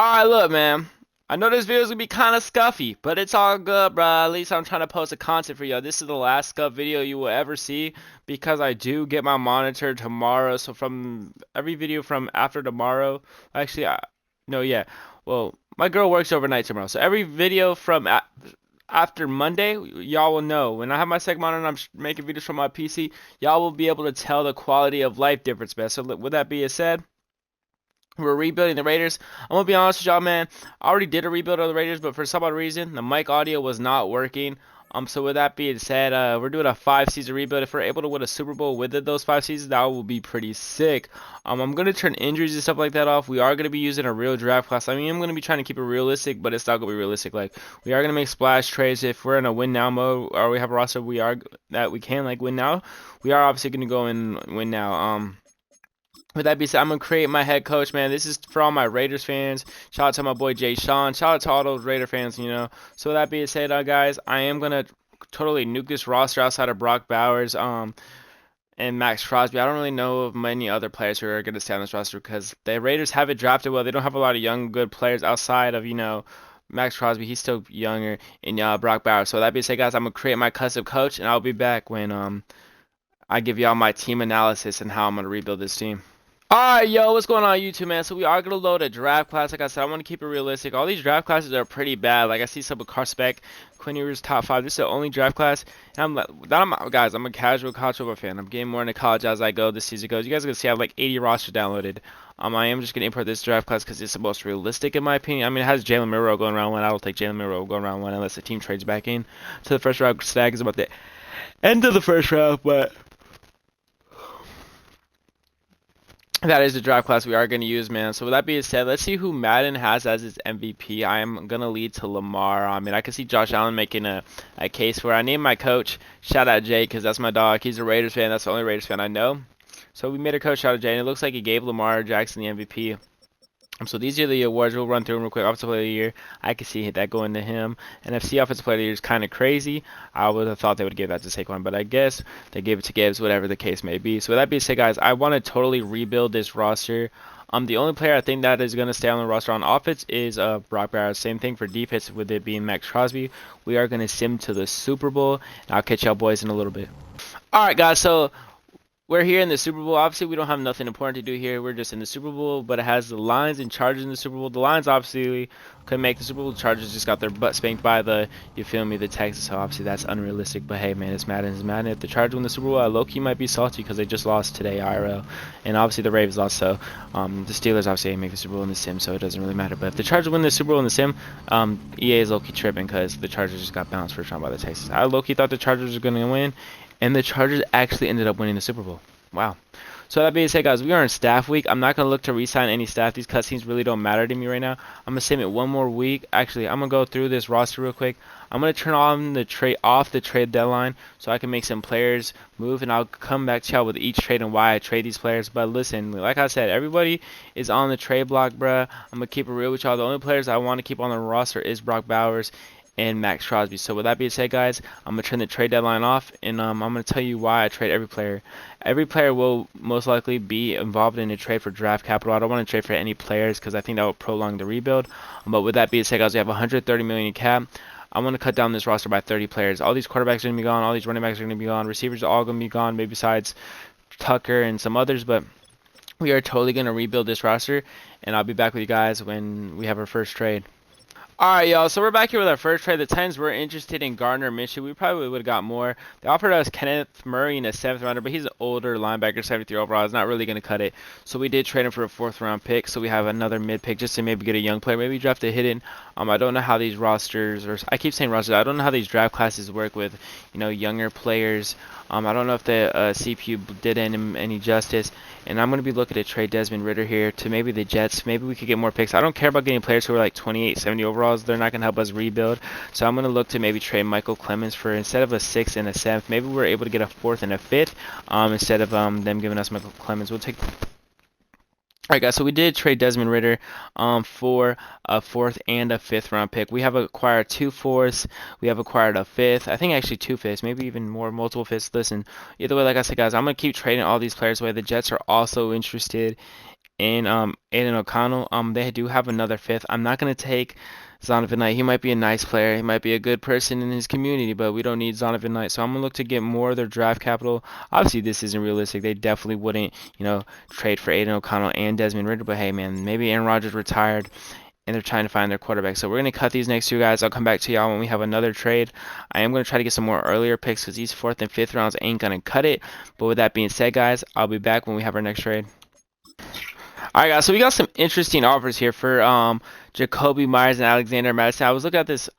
Alright, look, man. I know this video's gonna be kind of scuffy, but it's all good, bruh. At least I'm trying to post a content for y'all. This is the last scuff video you will ever see because I do get my monitor tomorrow. So from every video from after tomorrow, actually, no, yeah. Well, my girl works overnight tomorrow, so every video from after Monday, y'all will know. When I have my second monitor and I'm making videos from my PC, y'all will be able to tell the quality of life difference, man. So with that being said. We're rebuilding the Raiders. I'm gonna be honest with y'all, man. I already did a rebuild of the Raiders, but for some odd reason, the mic audio was not working. So with that being said, we're doing a 5-season rebuild. If we're able to win a Super Bowl with those 5 seasons, that will be pretty sick. I'm gonna turn injuries and stuff like that off. We are gonna be using a real draft class. I mean, I'm gonna be trying to keep it realistic, but it's not gonna be realistic. Like we are gonna make splash trades if we're in a win now mode, or we have a roster that we can like win now. We are obviously gonna go and win now. With that being said, I'm gonna create my head coach, man. This is for all my Raiders fans. Shout out to my boy Jay Sean. Shout out to all those Raider fans. So with that being said, guys, I am gonna totally nuke this roster outside of Brock Bowers, and Max Crosby. I don't really know of many other players who are gonna stay on this roster because the Raiders haven't drafted well. They don't have a lot of young, good players outside of Max Crosby. He's still younger, and Brock Bowers. So with that being said, guys, I'm gonna create my custom coach, and I'll be back when I give y'all my team analysis and how I'm gonna rebuild this team. Alright, yo, what's going on YouTube, man? So we are going to load a draft class. Like I said, I want to keep it realistic. All these draft classes are pretty bad. Like, I see some of car spec, Quinn Ewers top 5. This is the only draft class. And guys, I'm a casual college football fan. I'm getting more into college as I go, this season goes. You guys are going to see I have like 80 rosters downloaded. I am just going to import this draft class because it's the most realistic in my opinion. I mean, it has Jalen Milroe going around one. I don't think Jalen Milroe going around one unless the team trades back in to the first round. Stag is about the end of the first round, but that is the draft class we are going to use, man. So with that being said, let's see who Madden has as his MVP. I am going to lead to Lamar. I mean, I can see Josh Allen making a case for it. I named my coach, shout out Jay, because that's my dog. He's a Raiders fan. That's the only Raiders fan I know. So we made a coach, shout out Jay, and it looks like he gave Lamar Jackson the MVP. So these are the awards. We'll run through them real quick. Offensive Player of the Year, I can see that going to him. NFC Offensive Player of the Year is kind of crazy. I would have thought they would give that to Saquon, but I guess they gave it to Gibbs, whatever the case may be. So with that being said, guys, I want to totally rebuild this roster. The only player I think that is going to stay on the roster on offense is Brock Bowers. Same thing for defense with it being Max Crosby. We are going to sim to the Super Bowl, and I'll catch y'all boys in a little bit. All right, guys, so we're here in the Super Bowl. Obviously, we don't have nothing important to do here. We're just in the Super Bowl, but it has the Lions and Chargers in the Super Bowl. The Lions obviously couldn't make the Super Bowl. The Chargers just got their butt spanked by the Texans. So obviously that's unrealistic. But hey, man, it's Madden. It's Madden. If the Chargers win the Super Bowl, low-key might be salty because they just lost today, IRL. And obviously the Ravens lost. So the Steelers obviously ain't make the Super Bowl in the sim, so it doesn't really matter. But if the Chargers win the Super Bowl in the sim, EA is low-key tripping because the Chargers just got bounced first round by the Texans. I low-key thought the Chargers were going to win, and the Chargers actually ended up winning the Super Bowl. Wow. So that being said, guys, we are in staff week. I'm not going to look to re-sign any staff. These cutscenes really don't matter to me right now. I'm going to save it one more week. Actually, I'm going to go through this roster real quick. I'm going to turn on the trade deadline so I can make some players move, and I'll come back to y'all with each trade and why I trade these players. But listen, like I said, everybody is on the trade block, bruh. I'm going to keep it real with y'all. The only players I want to keep on the roster is Brock Bowers and Max Crosby. So with that being said, guys, I'm going to turn the trade deadline off, and I'm going to tell you why I trade every player. Every player will most likely be involved in a trade for draft capital. I don't want to trade for any players because I think that will prolong the rebuild. But with that being said, guys, we have 130 million in cap. I want to cut down this roster by 30 players. All these quarterbacks are going to be gone. All these running backs are going to be gone. Receivers are all going to be gone, maybe besides Tucker and some others. But we are totally going to rebuild this roster, and I'll be back with you guys when we have our first trade. Alright, y'all, so we're back here with our first trade. The Titans were interested in Gardner Minshew. We probably would have got more. They offered us Kenneth Murray in a 7th rounder, but he's an older linebacker, 73 overall. It's not really going to cut it. So we did trade him for a 4th round pick. So we have another mid pick just to maybe get a young player. Maybe draft a hidden. I don't know how these rosters, or I keep saying rosters, I don't know how these draft classes work with, younger players. I don't know if the CPU did him any justice. And I'm going to be looking to trade Desmond Ridder here to maybe the Jets. Maybe we could get more picks. I don't care about getting players who are like 28, 70 overalls. They're not going to help us rebuild. So I'm going to look to maybe trade Michael Clemens for, instead of a 6th and a 7th, maybe we're able to get a 4th and a 5th instead of them giving us Michael Clemens. We'll take... Alright, guys, so we did trade Desmond Ridder for a 4th and a 5th round pick. We have acquired 2 4ths. We have acquired a 5th. I think actually 2 5ths, maybe even more, multiple 5ths. Listen, either way, like I said, guys, I'm going to keep trading all these players away. The Jets are also interested in Aiden O'Connell. They do have another fifth. I'm not gonna take Zonovan Knight. He might be a nice player. He might be a good person in his community, but we don't need Zonovan Knight. So I'm gonna look to get more of their draft capital. Obviously, this isn't realistic. They definitely wouldn't, trade for Aiden O'Connell and Desmond Ridder. But hey, man, maybe Aaron Rodgers retired and they're trying to find their quarterback. So we're going to cut these next two guys. I'll come back to y'all when we have another trade. I am going to try to get some more earlier picks because these 4th and 5th rounds ain't going to cut it. But with that being said, guys, I'll be back when we have our next trade. All right, guys, so we got some interesting offers here for Jacoby Myers and Alexander Madison. I was looking at this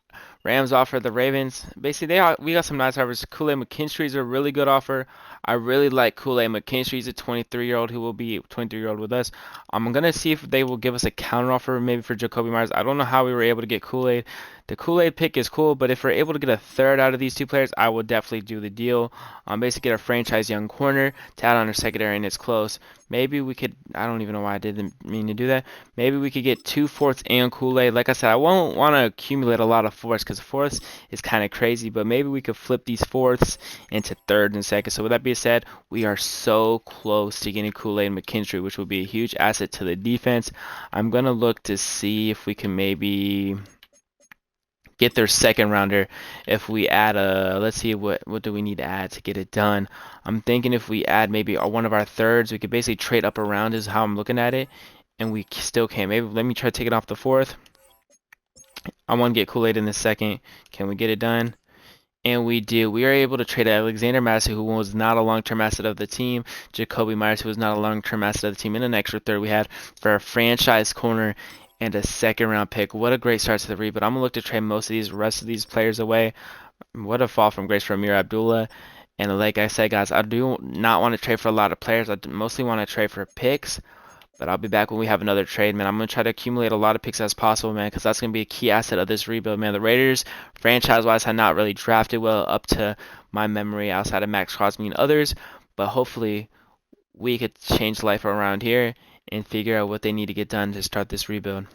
Rams offer, the Ravens. Basically, we got some nice offers. Kool-Aid McKinstry is a really good offer. I really like Kool-Aid McKinstry. He's a 23-year-old who will be 23-year-old with us. I'm going to see if they will give us a counter offer maybe for Jacoby Myers. I don't know how we were able to get Kool-Aid. The Kool-Aid pick is cool, but if we're able to get a third out of these two players, I will definitely do the deal. Basically get a franchise young corner to add on our secondary, and it's close. Maybe we could, I don't even know why I didn't mean to do that. Maybe we could get 2 fourths and Kool-Aid. Like I said, I won't want to accumulate a lot of fourths because fourths is kind of crazy, but maybe we could flip these fourths into thirds and seconds. So with that being said, we are so close to getting Kool-Aid and McKinstry, which will be a huge asset to the defense. I'm going to look to see if we can maybe get their second rounder if we add let's see what do we need to add to get it done. I'm thinking if we add maybe one of our thirds, we could basically trade up around is how I'm looking at it, and we still can't. Maybe let me try to take it off the 4th. I want to get Kool-Aid in the second. Can we get it done? And we do. We are able to trade Alexander Madison, who was not a long-term asset of the team, Jacoby Myers, who was not a long-term asset of the team, and an extra third we had for a franchise corner and a second-round pick. What a great start to the rebuild. I'm going to look to trade most of these rest of these players away. What a fall from grace for Amir Abdullah. And like I said, guys, I do not want to trade for a lot of players. I mostly want to trade for picks. But I'll be back when we have another trade, man. I'm going to try to accumulate a lot of picks as possible, man, because that's going to be a key asset of this rebuild, man. The Raiders, franchise-wise, had not really drafted well up to my memory outside of Max Crosby and others. But hopefully we could change life around here and figure out what they need to get done to start this rebuild.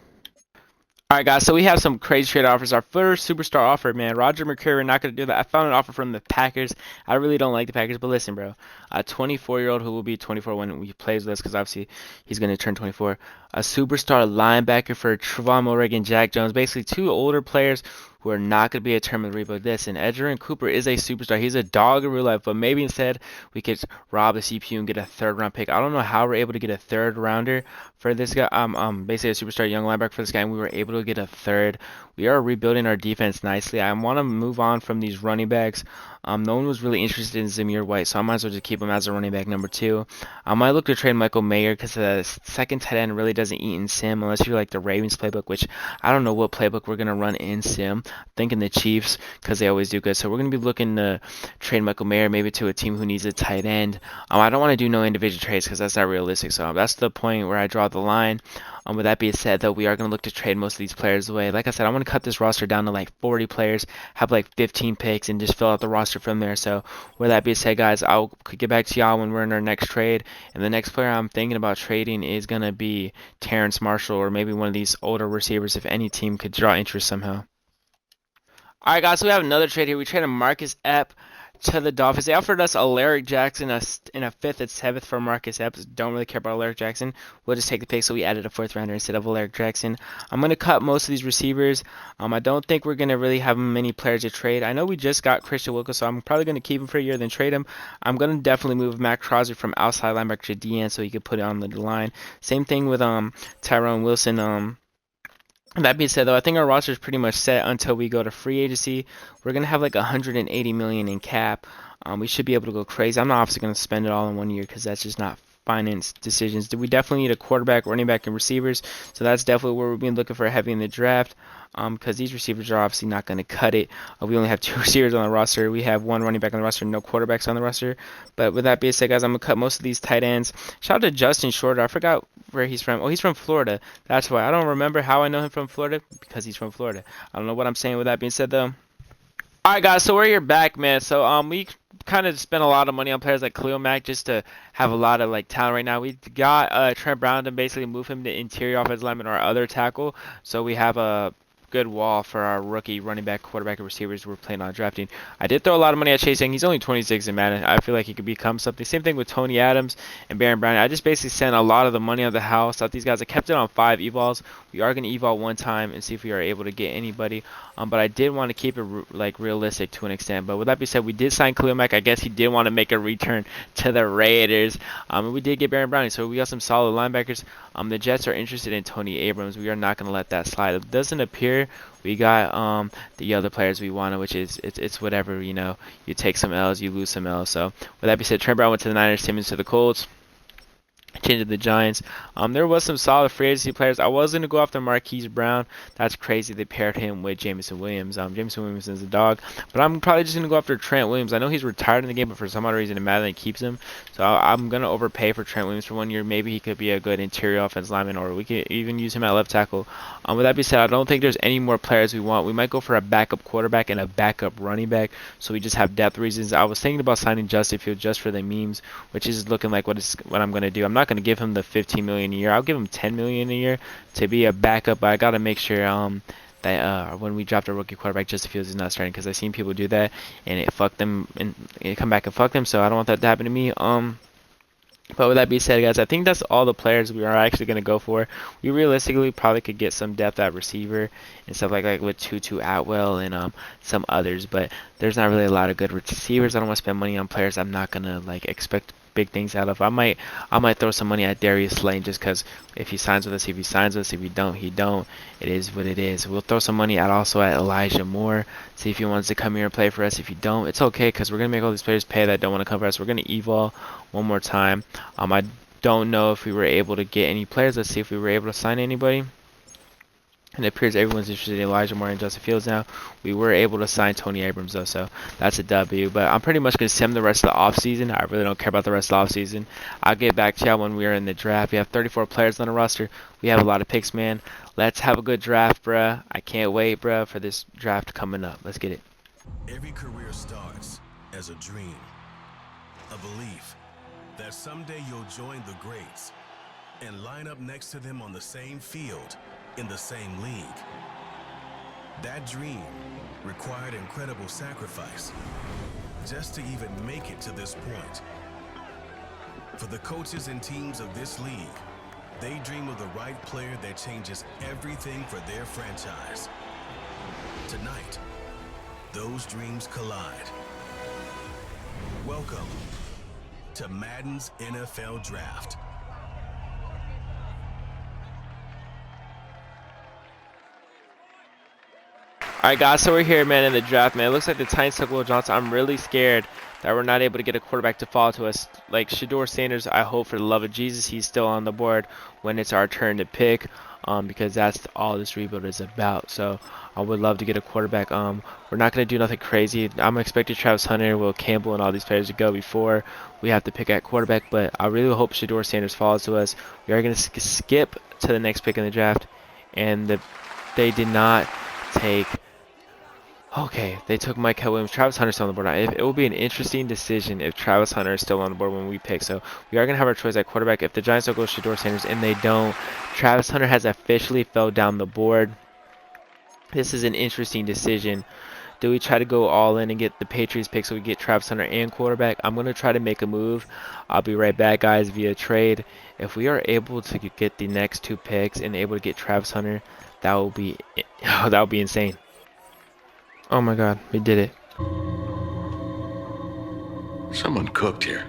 All right, guys, so we have some crazy trade offers. Our first superstar offer, man, Roger McCreary, we're not going to do that. I found an offer from the Packers. I really don't like the Packers, but listen, bro. A 24-year-old who will be 24 when he plays with us, because obviously he's going to turn 24. A superstar linebacker for Trevon Moehrig and Jack Jones. Basically, 2 older players who are not going to be a term of the rebuild. Listen, Edgerrin Cooper is a superstar. He's a dog in real life, but maybe instead we could rob the CPU and get a 3rd-round pick. I don't know how we're able to get a 3rd-rounder for this guy. Basically a superstar young linebacker for this guy, and we were able to get a 3rd. We are rebuilding our defense nicely. I want to move on from these running backs. No one was really interested in Zamir White, so I might as well just keep him as a running back number 2. I might look to trade Michael Mayer because the second tight end really doesn't eat in sim unless you like the Ravens playbook, which I don't know what playbook we're going to run in sim. I'm thinking the Chiefs because they always do good. So we're going to be looking to trade Michael Mayer maybe to a team who needs a tight end. I don't want to do no individual trades because that's not realistic. So that's the point where I draw the line. With that being said, though, we are going to look to trade most of these players away. Like I said, I want to cut this roster down to like 40 players, have like 15 picks, and just fill out the roster from there. So with that being said, guys, I'll get back to y'all when we're in our next trade. And the next player I'm thinking about trading is going to be Terrence Marshall or maybe one of these older receivers if any team could draw interest somehow. All right, guys, so we have another trade here. We traded Marcus Epps to the Dolphins. They offered us Alaric Jackson in a 5th and 7th for Marcus Epps. Don't really care about Alaric Jackson. We'll just take the pick, so we added a 4th rounder instead of Alaric Jackson. I'm going to cut most of these receivers. I don't think we're going to really have many players to trade. I know we just got Christian Wilkins, so I'm probably going to keep him for a year, then trade him. I'm going to definitely move Matt Crosby from outside linebacker to DN so he could put it on the line. Same thing with Tyrone Wilson. That being said, though, I think our roster is pretty much set until we go to free agency. We're going to have like $180 million in cap. We should be able to go crazy. I'm not obviously going to spend it all in 1 year because that's just not finance decisions. We definitely need a quarterback, running back, and receivers. So that's definitely where we've been looking for heavy in the draft. Because these receivers are obviously not going to cut it. We only have 2 receivers on the roster. We have 1 running back on the roster, no quarterbacks on the roster. But with that being said, guys, I'm going to cut most of these tight ends. Shout out to Justin Shorter. I forgot where he's from. Oh, he's from Florida. That's why. I don't remember how I know him from Florida because he's from Florida. I don't know what I'm saying with that being said, though. All right, guys, so we're here back, man. So we kind of spent a lot of money on players like Khalil Mack just to have a lot of like talent right now. We got Trent Brown to basically move him to interior offensive lineman or other tackle. So we have a good wall for our rookie running back, quarterback, and receivers we're planning on drafting. I did throw a lot of money at Chase Young. He's only 26 in Madden. I feel like he could become something. Same thing with Tony Adams and Baron Brown. I just basically sent a lot of the money on the house out these guys. I kept it on 5 evols. We are going to evol one time and see if we are able to get anybody. But I did want to keep it like realistic to an extent. But with that being said, we did sign Khalil Mack. I guess he did want to make a return to the Raiders. And we did get Baron Browning, so we got some solid linebackers. The Jets are interested in Tony Abrams. We are not going to let that slide. It doesn't appear we got the other players we wanted, which is it's whatever, you know. You take some L's, you lose some L's. So with that being said, Trent Brown went to the Niners, Simmons to the Colts. Changed to the Giants. There was some solid free agency players. I was going to go after Marquise Brown. That's crazy. They paired him with Jameson Williams. Jameson Williams is a dog. But I'm probably just going to go after Trent Williams. I know he's retired in the game, but for some odd reason, Madden keeps him. So I'm going to overpay for Trent Williams for 1 year. Maybe he could be a good interior offense lineman, or we could even use him at left tackle. With that being said, I don't think there's any more players we want. We might go for a backup quarterback and a backup running back, so we just have depth reasons. I was thinking about signing Justin Fields just for the memes, which is looking like what I'm going to do. I'm not going to give him the $15 million a year. I'll give him $10 million a year to be a backup, but I got to make sure that when we draft a rookie quarterback, Justin Fields is not starting, because I've seen people do that and it fucked them and it come back and fuck them. So I don't want that to happen to me. But with that being said, guys, I think that's all the players we are actually going to go for. We realistically probably could get some depth at receiver and stuff like with Tutu Atwell and some others, but there's not really a lot of good receivers. I don't want to spend money on players I'm not going to like expect big things out of. I might throw some money at Darius Slayton just because if he signs with us, if he signs with us, if he don't, he don't. It is what it is. We'll throw some money also at Elijah Moore, see if he wants to come here and play for us. If he don't, it's okay, because we're going to make all these players pay that don't want to come for us. We're going to evol one more time. I don't know if we were able to get any players. Let's see if we were able to sign anybody. And it appears everyone's interested in Elijah Moore and Justin Fields now. We were able to sign Tony Abrams, though, so that's a W. But I'm pretty much going to sim the rest of the offseason. I really don't care about the rest of the offseason. I'll get back to y'all when we are in the draft. We have 34 players on the roster. We have a lot of picks, man. Let's have a good draft, bruh. I can't wait, bruh, for this draft coming up. Let's get it. Every career starts as a dream, a belief that someday you'll join the greats and line up next to them on the same field, in the same league. That dream required incredible sacrifice just to even make it to this point. For the coaches and teams of this league, they dream of the right player that changes everything for their franchise. Tonight, those dreams collide. Welcome to Madden's NFL Draft. Alright, guys, so we're here, man, in the draft, man. It looks like the Titans took Will Johnson. I'm really scared that we're not able to get a quarterback to fall to us. Like SHADUER Sanders, I hope for the love of Jesus he's still on the board when it's our turn to pick, because that's all this rebuild is about. So I would love to get a quarterback. We're not going to do nothing crazy. I'm expecting Travis Hunter, Will Campbell, and all these players to go before we have to pick at quarterback, but I really hope SHADUER Sanders falls to us. We are going to skip to the next pick in the draft, and they did not take... Okay, they took Mike Williams. Travis Hunter's still on the board. It will be an interesting decision if Travis Hunter is still on the board when we pick. So we are going to have our choice at quarterback. If the Giants don't go SHADUER Sanders and they don't, Travis Hunter has officially fell down the board. This is an interesting decision. Do we try to go all in and get the Patriots pick so we get Travis Hunter and quarterback? I'm going to try to make a move. I'll be right back, guys, via trade. If we are able to get the next 2 picks and able to get Travis Hunter, that will be insane. Oh my God, we did it. Someone cooked here.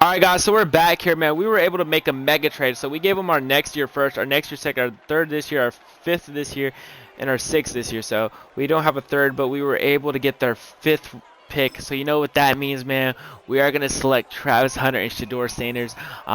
Alright, guys, so we're back here, man. We were able to make a mega trade. So we gave them our next year first, our next year second, our third this year, our fifth this year, and our sixth this year. So we don't have a third, but we were able to get their 5th pick. So you know what that means, man. We are going to select Travis Hunter and SHADUER Sanders.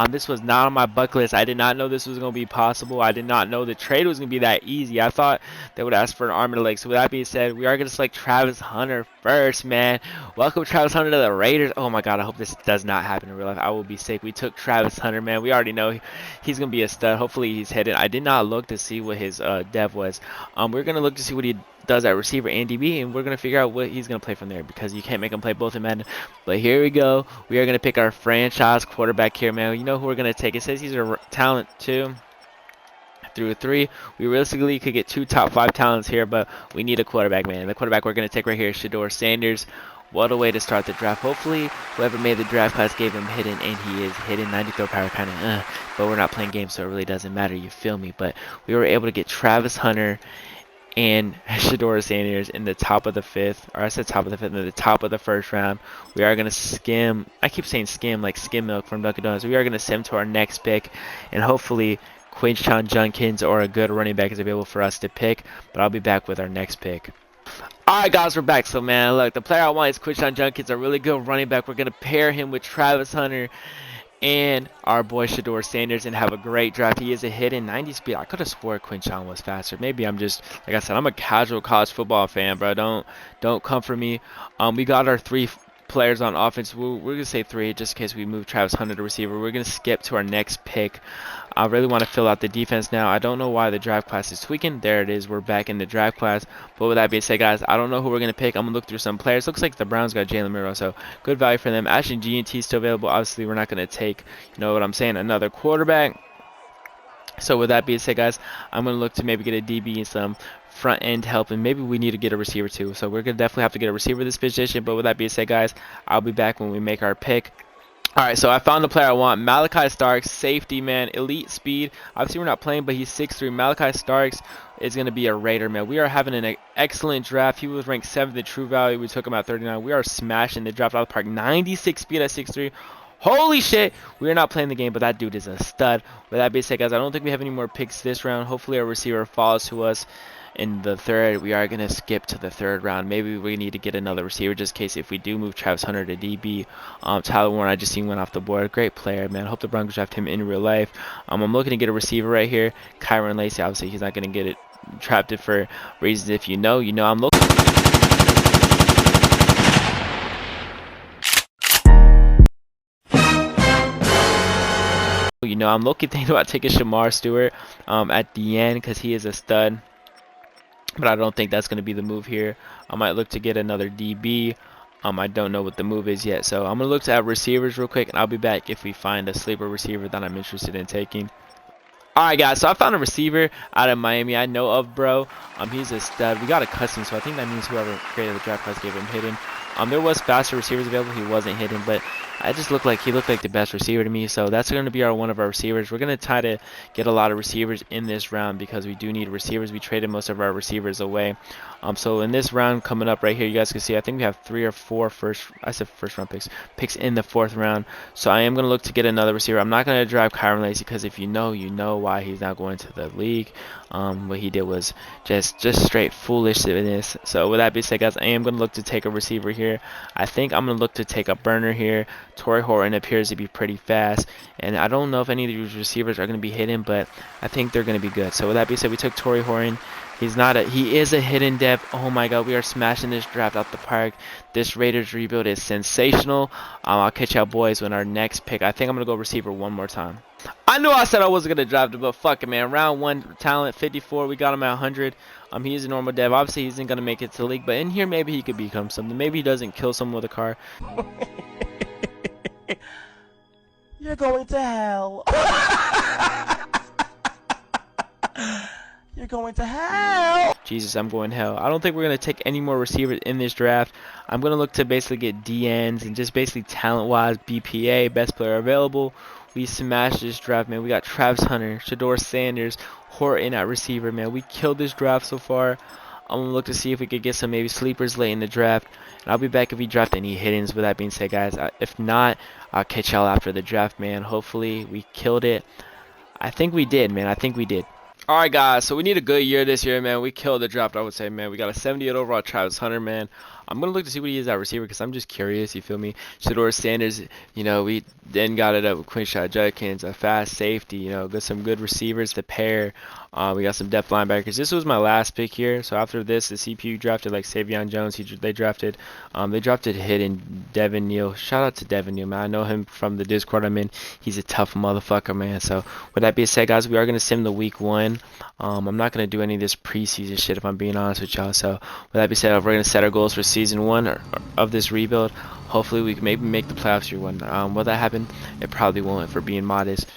This was not on my bucket list. I did not know this was going to be possible. I did not know the trade was going to be that easy. I thought they would ask for an arm and a leg. So with that being said, we are going to select Travis Hunter first, man. Welcome Travis Hunter to the Raiders. Oh my God, I hope this does not happen in real life. I will be sick. We took Travis Hunter, man. We already know he's going to be a stud. Hopefully he's headed. I did not look to see what his dev was. We're going to look to see what he does at receiver and DB, and we're going to figure out what he's going to play from there, because you can't make him play both in Madden. But here we go. We are going to pick our franchise quarterback here, man. You know who we're going to take. It says he's a talent too. through 3. We realistically could get 2 top 5 talents here, but we need a quarterback, man. The quarterback we're going to take right here is SHADUER Sanders. What a way to start the draft. Hopefully, whoever made the draft class gave him hidden, and he is hidden. 90 throw power, kind of, but we're not playing games, so it really doesn't matter. You feel me? But we were able to get Travis Hunter and SHADUER Sanders in the top of the 5th, or I said top of the 5th, in the top of the 1st round. We are going to skim, I keep saying skim, like skim milk from Dunkin' Donuts. We are going to sim to our next pick, and hopefully Quinshon Judkins or a good running back is available for us to pick, but I'll be back with our next pick. Alright guys, we're back. So man, look, the player I want is Quinshon Judkins, a really good running back. We're going to pair him with Travis Hunter and our boy SHADUER Sanders and have a great draft. He is a hidden 90 speed. I could have swore Quinshon was faster. Maybe I'm just, like I said, I'm a casual college football fan, bro. Don't come for me. We got our 3 players on offense. We're going to say 3 just in case we move Travis Hunter to receiver. We're going to skip to our next pick. I really want to fill out the defense now. I don't know why the draft class is tweaking. There it is. We're back in the draft class. But with that being said, guys, I don't know who we're going to pick. I'm going to look through some players. Looks like the Browns got Jalen Miro, so good value for them. Ashton G&T still available. Obviously, we're not going to take, you know what I'm saying, another quarterback. So with that being said, guys, I'm going to look to maybe get a DB and some front end help, and maybe we need to get a receiver too. So we're going to definitely have to get a receiver this position. But with that being said, guys, I'll be back when we make our pick. Alright, so I found the player I want. Malachi Starks, safety, man. Elite speed. Obviously, we're not playing, but he's 6'3". Malachi Starks is going to be a Raider, man. We are having an excellent draft. He was ranked 7th in true value. We took him at 39. We are smashing the draft out of the park. 96 speed at 6'3". Holy shit! We are not playing the game, but that dude is a stud. With that being said, guys, I don't think we have any more picks this round. Hopefully, our receiver falls to us. In the 3rd, we are going to skip to the 3rd round. Maybe we need to get another receiver just in case if we do move Travis Hunter to DB. Tyler Warren, I just seen went off the board. Great player, man. Hope the Broncos draft him in real life. I'm looking to get a receiver right here. Kyron Lacey, obviously, he's not going to get it drafted for reasons. If you know, you know. I'm looking. You know, I'm thinking about taking Shamar Stewart at the end because he is a stud. But I don't think that's going to be the move here. I might look to get another DB. I don't know what the move is yet. So I'm going to look at receivers real quick, and I'll be back if we find a sleeper receiver that I'm interested in taking. Alright guys, so I found a receiver out of Miami I know of, bro. He's a stud. We got a custom, so I think that means whoever created the draft class gave him hidden. There was faster receivers available. He wasn't hidden, but I just he looked like the best receiver to me. So that's going to be one of our receivers. We're going to try to get a lot of receivers in this round because we do need receivers. We traded most of our receivers away. So in this round coming up right here, you guys can see I think we have 3 or 4 first round picks in the 4th round. So I am going to look to get another receiver. I'm not going to drive Kyron Lacey because if you know, you know why he's not going to the league. What he did was just straight foolishness. So with that being said, guys, I am going to look to take a receiver here. I think I'm going to look to take a burner here. Torrey Horton appears to be pretty fast, and I don't know if any of these receivers are going to be hidden, but I think they're going to be good. So with that being said, we took Torrey Horton. He is a hidden depth. Oh my god, we are smashing this draft out the park. This Raiders rebuild is sensational. I'll catch y'all boys when our next pick. I think I'm going to go receiver one more time. I knew I said I wasn't going to draft it, but fuck it, man. Round 1, talent, 54. We got him at 100. He is a normal dev. Obviously, he isn't going to make it to the league, but in here, maybe he could become something. Maybe he doesn't kill someone with a car. You're going to hell. You're going to hell. Jesus, I'm going hell. I don't think we're going to take any more receivers in this draft. I'm going to look to basically get DNs and just basically talent-wise, BPA, best player available. We smashed this draft, man. We got Travis Hunter, SHADUER Sanders, Horton at receiver, man. We killed this draft so far. I'm going to look to see if we could get some maybe sleepers late in the draft. And I'll be back if we draft any hiddens. With that being said, guys, if not, I'll catch y'all after the draft, man. Hopefully, we killed it. I think we did, man. I think we did. Alright guys, so we need a good year this year, man. We killed the draft, I would say, man. We got a 78 overall Travis Hunter, man. I'm going to look to see what he is at receiver because I'm just curious, you feel me? SHADUER Sanders, you know, we then got it up with Quinshon Judkins, a fast safety, you know, got some good receivers to pair. We got some depth linebackers. This was my last pick here. So after this, the CPU drafted like Savion Jones. They drafted hidden Devin Neal. Shout out to Devin Neal, man. I know him from the Discord I'm in. He's a tough motherfucker, man. So with that being said, guys, we are going to sim the week 1. I'm not going to do any of this preseason shit if I'm being honest with y'all. So with that being said, we're going to set our goals for season 1 of this rebuild. Hopefully we can maybe make the playoffs year 1. Will that happen? It probably won't if we're being modest.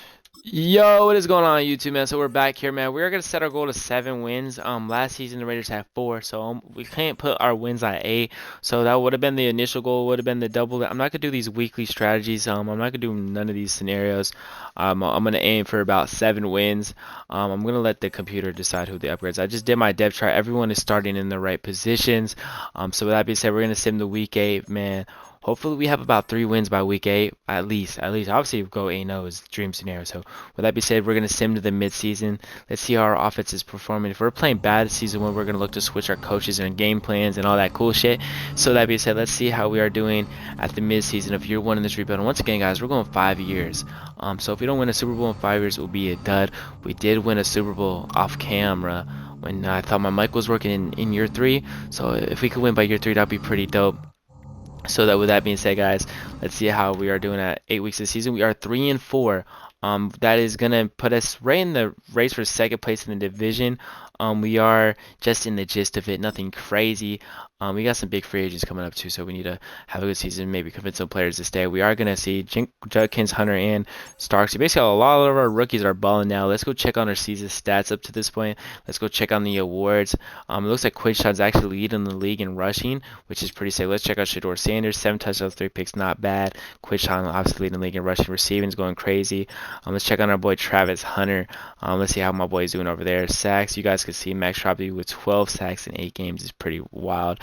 Yo, what is going on YouTube, man? So we're back here, man. We are gonna set our goal to 7 wins. Last season the Raiders had 4, so we can't put our wins at 8. So that would have been the initial goal, would have been the double. I'm not gonna do these weekly strategies. I'm not gonna do none of these scenarios. I'm gonna aim for about 7 wins. I'm gonna let the computer decide who the upgrades. I just did my depth chart. Everyone is starting in the right positions. So with that being said, we're gonna sim the week 8, man. Hopefully we have about 3 wins by week 8, at least. Obviously, if we go 8-0 is dream scenario. So with that being said, we're gonna sim to the mid-season. Let's see how our offense is performing. If we're playing bad season 1, we're gonna look to switch our coaches and game plans and all that cool shit. So that being said, let's see how we are doing at the mid-season of year 1 in this rebuild. And once again, guys, we're going 5 years. So if we don't win a Super Bowl in 5 years, it will be a dud. We did win a Super Bowl off camera when I thought my mic was working in year 3. So if we could win by year 3, that'd be pretty dope. So that with that being said, guys, let's see how we are doing at 8 weeks of the season. We are 3-4. That is gonna put us right in the race for second place in the division. We are just in the gist of it, nothing crazy. We got some big free agents coming up too, so we need to have a good season. Maybe convince some players to stay. We are gonna see Judkins, Hunter, and Starks. Basically, a lot of our rookies are balling now. Let's go check on our season stats up to this point. Let's go check on the awards. It looks like Quidshot's actually leading the league in rushing, which is pretty safe. Let's check out SHADUER. Sanders, 7 touchdowns, 3 picks, not bad. Quidshot obviously leading the league in rushing. Receiving's going crazy. Let's check on our boy Travis Hunter. Let's see how my boy's doing over there. Sacks, you guys can see Max Troppy with 12 sacks in 8 games is pretty wild.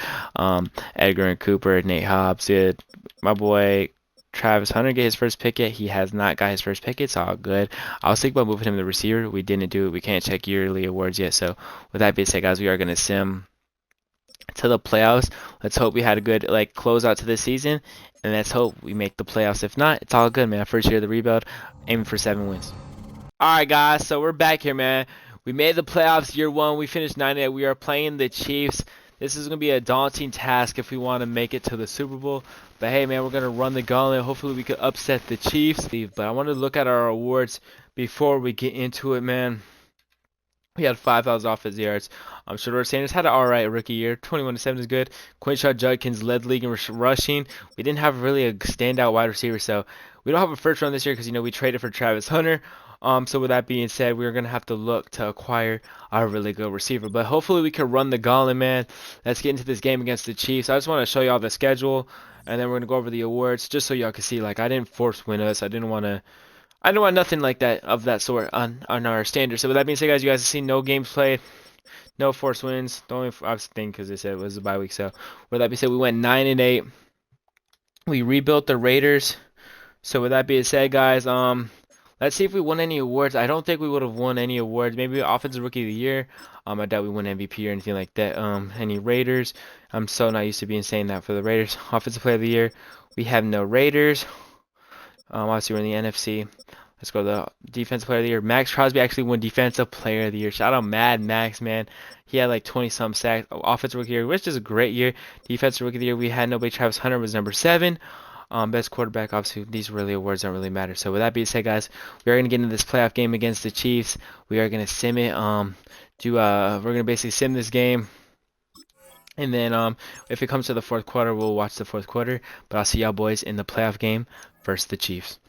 Edgar and Cooper, Nate Hobbs did. My boy Travis Hunter get his first pick yet. He has not got his first pick. It's all good. I was thinking about moving him to the receiver. We didn't do it. We can't check yearly awards yet. So with that being said, guys, we are gonna sim to the playoffs. Let's hope we had a good close out to this season, and let's hope we make the playoffs. If not, it's all good, man. First year of the rebuild, aiming for 7 wins. All right, guys. So we're back here, man. We made the playoffs year 1. We finished 9-8. We are playing the Chiefs. This is going to be a daunting task if we want to make it to the Super Bowl. But hey, man, we're going to run the gauntlet. Hopefully we can upset the Chiefs. But I want to look at our awards before we get into it, man. We had 5,000 offensive yards. SHADUER Sanders had an alright rookie year. 21-7 is good. Quinshot Judkins led league in rushing. We didn't have really a standout wide receiver, so we don't have a first round this year because we traded for Travis Hunter. So with that being said, we're gonna have to look to acquire a really good receiver. But hopefully we can run the gauntlet, man. Let's get into this game against the Chiefs. I just want to show y'all the schedule, and then we're gonna go over the awards just so y'all can see. I didn't force win us. I don't want nothing like that of that sort on our standards. So with that being said, guys, you guys have seen no games played, no forced wins. The only I was thinking because they said it was a bye week. So with that being said, we went 9-8. We rebuilt the Raiders. So with that being said, guys, let's see if we won any awards. I don't think we would have won any awards. Maybe Offensive Rookie of the Year. I doubt we won MVP or anything like that. Any Raiders? I'm so not used to being saying that for the Raiders. Offensive Player of the Year. We have no Raiders. Obviously, we're in the NFC. Let's go to the Defensive Player of the Year. Max Crosby actually won Defensive Player of the Year. Shout out Mad Max, man. He had 20-some sacks. Offensive Rookie of the Year, which is a great year. Defensive Rookie of the Year, we had nobody. Travis Hunter was number 7. Best quarterback, obviously, these really awards don't really matter. So with that being said, guys, we are going to get into this playoff game against the Chiefs. We are going to sim it. We're going to basically sim this game. And then if it comes to the fourth quarter, we'll watch the fourth quarter. But I'll see y'all boys in the playoff game versus the Chiefs.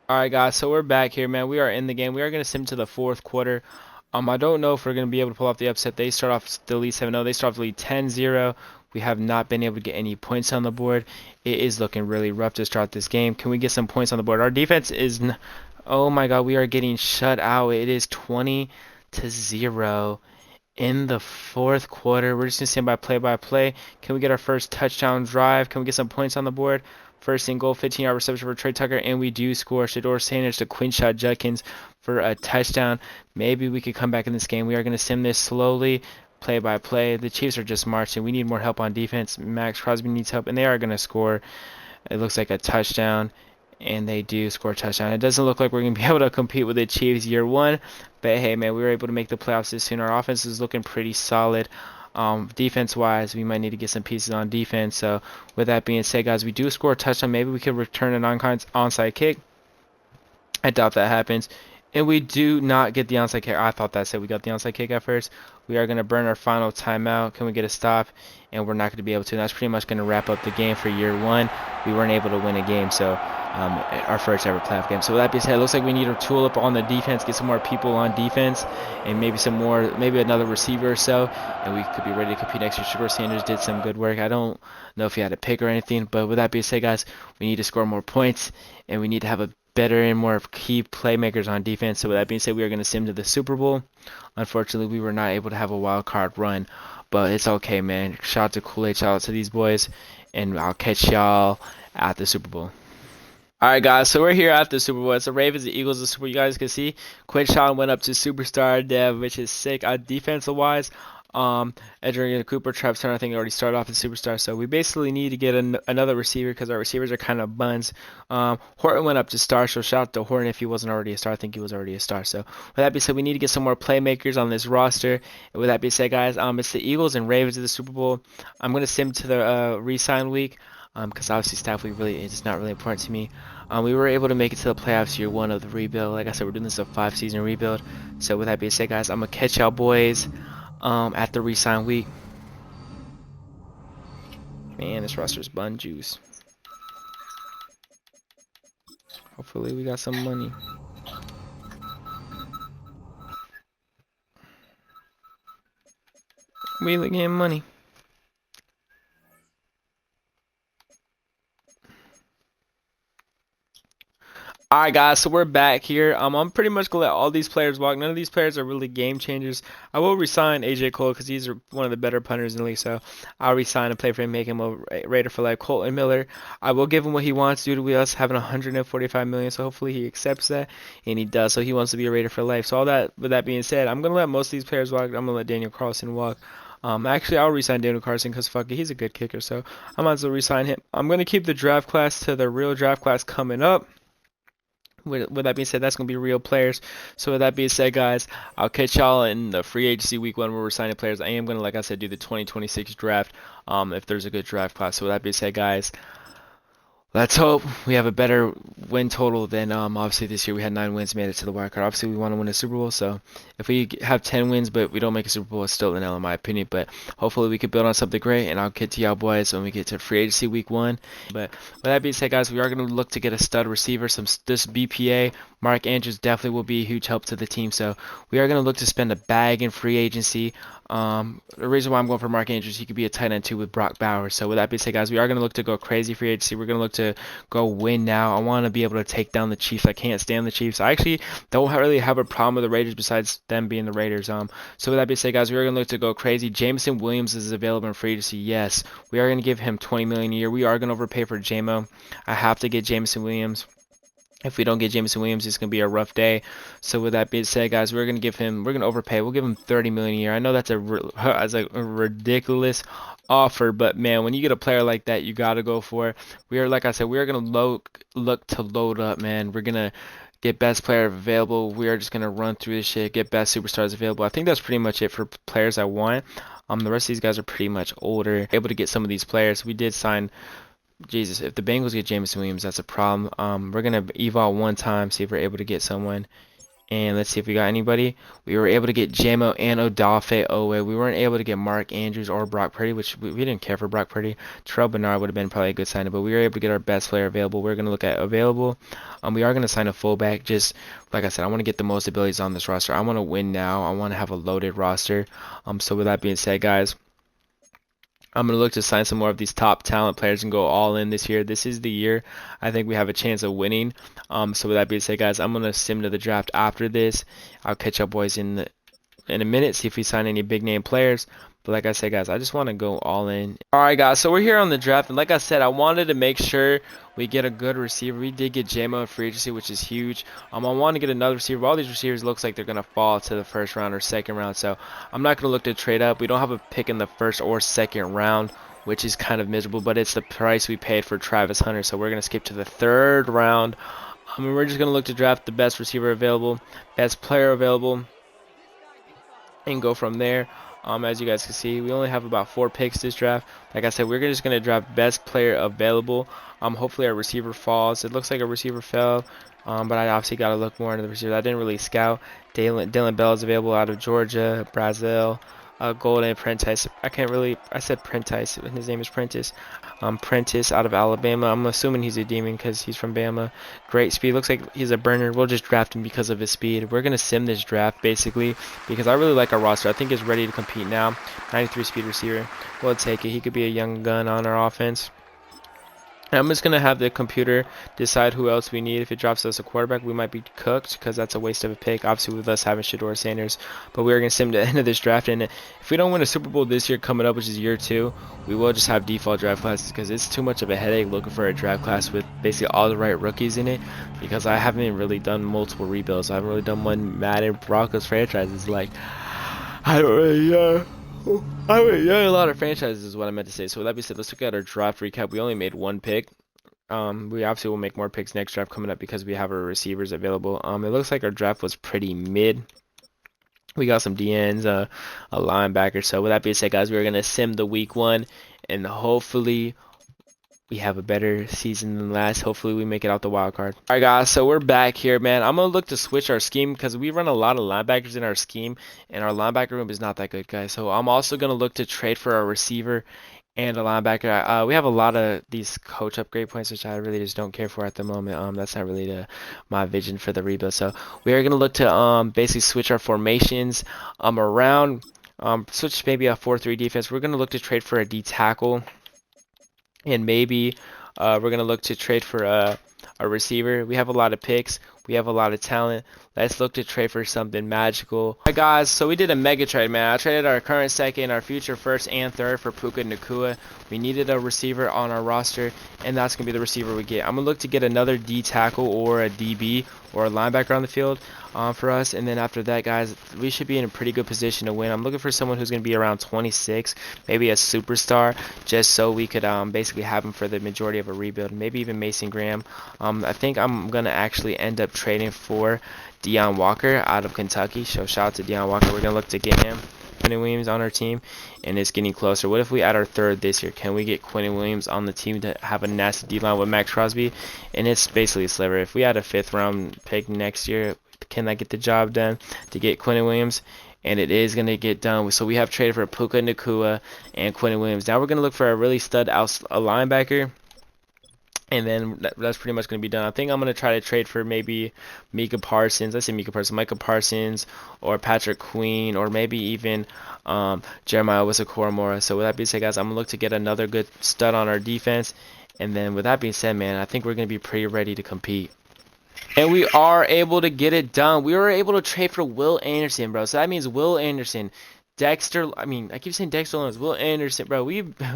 Alright guys, so we're back here, man. We are in the game. We are going to sim to the fourth quarter. I don't know if we're going to be able to pull off the upset. They start off the lead 7-0. They start off the lead 10-0. We have not been able to get any points on the board. It is looking really rough to start this game. Can we get some points on the board? Our defense is Oh my God, we are getting shut out. It is 20-0 in the fourth quarter. We're just gonna stand by play. Can we get our first touchdown drive? Can we get some points on the board? First and goal, 15-yard reception for Trey Tucker, and we do score. SHADUER Sanders to Quinshot Judkins for a touchdown. Maybe we could come back in this game. We are gonna sim this slowly. Play by play. The Chiefs are just marching. We need more help on defense. Max Crosby needs help, and they are gonna score. It looks like a touchdown, and they do score a touchdown. It doesn't look like we're going to be able to compete with the Chiefs year one, but hey, man, we were able to make the playoffs this soon. Our offense is looking pretty solid. Defense-wise, we might need to get some pieces on defense. So with that being said, guys, we do score a touchdown. Maybe we could return an onside kick. I doubt that happens. And we do not get the onside kick. I thought that said we got the onside kick at first. We are going to burn our final timeout. Can we get a stop? And we're not going to be able to. And that's pretty much going to wrap up the game for year one. We weren't able to win a game, so our first ever playoff game. So with that being said, it looks like we need to tool up on the defense, get some more people on defense, and maybe some more, maybe another receiver or so, and we could be ready to compete next year. SHADUER Sanders did some good work. I don't know if he had a pick or anything, but with that being said, guys, we need to score more points, and we need to have a better and more key playmakers on defense. So with that being said, we are going to sim to the Super Bowl. Unfortunately, we were not able to have a wild card run, but it's okay, man. Shout out to Kool-Aid, shout out to these boys, and I'll catch y'all at the Super Bowl. Alright, guys, so we're here at the Super Bowl. It's the Ravens, the Eagles, the Super Bowl. You guys can see Quinshon went up to Superstar Dev, which is sick. Defensive-wise, Edgerrin Cooper, Travis Turner, I think already started off as Superstar. So we basically need to get another receiver because our receivers are kind of buns. Horton went up to Star, so shout out to Horton if he wasn't already a star. I think he was already a star. So with that being said, we need to get some more playmakers on this roster. And with that being said, guys, it's the Eagles and Ravens of the Super Bowl. I'm going to sim to the re-sign week. Because obviously staff week really is not really important to me. We were able to make it to the playoffs year one of the rebuild. Like I said, we're doing this a 5-season rebuild. So with that being said, guys, I'm gonna catch y'all boys at the re-sign week. Man, this roster's bun juice. Hopefully we got some money. We getting money. Alright, guys, so we're back here. I'm pretty much gonna let all these players walk. None of these players are really game changers. I will resign AJ Cole because he's one of the better punters in the league, so I'll resign and play for him, make him a Raider for life. Colton Miller, I will give him what he wants due to us having 145 million, so hopefully he accepts that, and he does. So he wants to be a Raider for life. So all that, with that being said, I'm gonna let most of these players walk. I'm gonna let Daniel Carlson walk. Actually, I'll resign Daniel Carlson because fuck it, he's a good kicker, so I might as well resign him. I'm gonna keep the draft class to the real draft class coming up. With that being said, that's going to be real players. So with that being said, guys, I'll catch y'all in the free agency week one where we're signing players. I am going to, like I said, do the 2026 draft if there's a good draft class. So with that being said, guys, let's hope we have a better win total than obviously this year we had 9 wins, made it to the wild card. Obviously we want to win a Super Bowl, so if we have 10 wins but we don't make a Super Bowl, it's still an L in my opinion. But hopefully we can build on something great, and I'll get to y'all boys when we get to free agency week one. But with that being said, guys, we are going to look to get a stud receiver. This BPA Mark Andrews definitely will be a huge help to the team, so we are going to look to spend a bag in free agency. The reason why I'm going for Mark Andrews, he could be a tight end too with Brock Bowers. So with that being said, guys, we are going to look to go crazy free agency. We're going to look to go win now. I want to be able to take down the Chiefs. I can't stand the Chiefs. I actually don't really have a problem with the Raiders besides them being the Raiders. So with that being said, guys, we are going to look to go crazy. Jameson Williams is available in free agency. Yes, we are going to give him $20 million a year. We are going to overpay for JMO. I have to get Jameson Williams. If we don't get Jameson Williams, it's going to be a rough day. So with that being said, guys, we're going to overpay. We'll give him $30 million a year. I know that's a ridiculous offer, but man, when you get a player like that, you got to go for it. Like I said, we are going to look to load up, man. We're going to get best player available. We are just going to run through this shit, get best superstars available. I think that's pretty much it for players I want. The rest of these guys are pretty much older. Able to get some of these players. We did sign... Jesus, if the Bengals get Jameson Williams, that's a problem. We're going to eval one time, see if we're able to get someone. And let's see if we got anybody. We were able to get JMO and Odafe Owe. We weren't able to get Mark Andrews or Brock Purdy, which we didn't care for Brock Purdy. Terrell Bernard would have been probably a good signing, but we were able to get our best player available. We're going to look at available. We are going to sign a fullback. Just like I said, I want to get the most abilities on this roster. I want to win now. I want to have a loaded roster. So with that being said, guys, I'm going to look to sign some more of these top talent players and go all in this year. This is the year I think we have a chance of winning. So with that being said, guys, I'm going to sim to the draft after this. I'll catch up, boys, in a minute, see if we sign any big name players. But like I said, guys, I just want to go all in. Alright, guys, so we're here on the draft, and like I said, I wanted to make sure we get a good receiver. We did get JMO in free agency, which is huge. I want to get another receiver. All these receivers looks like they're going to fall to the first round or second round, so I'm not going to look to trade up. We don't have a pick in the first or second round, which is kind of miserable, but it's the price we paid for Travis Hunter, so we're going to skip to the third round. We're just going to look to draft the best receiver available, best player available, and go from there. As you guys can see, we only have about 4 picks this draft. Like I said, we're just going to draft best player available. Hopefully our receiver falls. It looks like a receiver fell, but I obviously got to look more into the receiver. I didn't really scout. Dylan Bell is available out of Georgia, Brazil. Golden Prentice. I said Prentice. His name is Prentice. Prentice out of Alabama. I'm assuming he's a demon because he's from Bama. Great speed. Looks like he's a burner. We'll just draft him because of his speed. We're going to sim this draft basically because I really like our roster. I think it's ready to compete now. 93 speed receiver. We'll take it. He could be a young gun on our offense. And I'm just going to have the computer decide who else we need. If it drops us a quarterback, we might be cooked because that's a waste of a pick, obviously, with us having SHADUER Sanders. But we're going to sim to the end of this draft. And if we don't win a Super Bowl this year coming up, which is year 2, we will just have default draft classes because it's too much of a headache looking for a draft class with basically all the right rookies in it because I haven't really done multiple rebuilds. I haven't really done one Madden Broncos franchise. Like, I don't really a lot of franchises is what I meant to say. So with that being said, let's look at our draft recap. We only made 1 pick. We obviously will make more picks next draft coming up because we have our receivers available. It looks like our draft was pretty mid. We got some DNs, a linebacker. So with that being said, guys, we're gonna sim the week 1, and hopefully we have a better season than last. Hopefully we make it out the wild card. Alright, guys, so we're back here, man. I'm going to look to switch our scheme because we run a lot of linebackers in our scheme, and our linebacker room is not that good, guys. So I'm also going to look to trade for a receiver and a linebacker. We have a lot of these coach upgrade points, which I really just don't care for at the moment. That's not really my vision for the rebuild. So we are going to look to basically switch our formations around, switch maybe a 4-3 defense. We're going to look to trade for a D tackle. And maybe we're going to look to trade for a receiver. We have a lot of picks. We have a lot of talent. Let's look to trade for something magical. Alright, guys, so we did a mega trade, man. I traded our current second, our future first, and third for Puka Nacua. We needed a receiver on our roster, and that's going to be the receiver we get. I'm going to look to get another D tackle or a DB or a linebacker on the field for us. And then after that, guys, we should be in a pretty good position to win. I'm looking for someone who's going to be around 26, maybe a superstar, just so we could basically have him for the majority of a rebuild. Maybe even Mason Graham. I think I'm going to actually end up trading for Deion Walker out of Kentucky. So shout out to Deion Walker. We're going to look to get him. Quentin Williams on our team, and it's getting closer. What if we add our third this year? Can we get Quentin Williams on the team to have a nasty D-line with Max Crosby? And it's basically a sliver. If we had a 5th round pick next year, can that get the job done to get Quentin Williams? And it is going to get done. So we have traded for Puka Nacua and Quentin Williams. Now we're going to look for a really stud a linebacker. And then that's pretty much going to be done. I think I'm going to try to trade for maybe Micah Parsons. I say Micah Parsons or Patrick Queen or maybe even Jeremiah Owusu-Koramoah. So with that being said, guys, I'm going to look to get another good stud on our defense. And then with that being said, man, I think we're going to be pretty ready to compete. And we are able to get it done. We were able to trade for Will Anderson, bro. So that means Will Anderson, I keep saying Dexter Lawrence, Will Anderson, bro.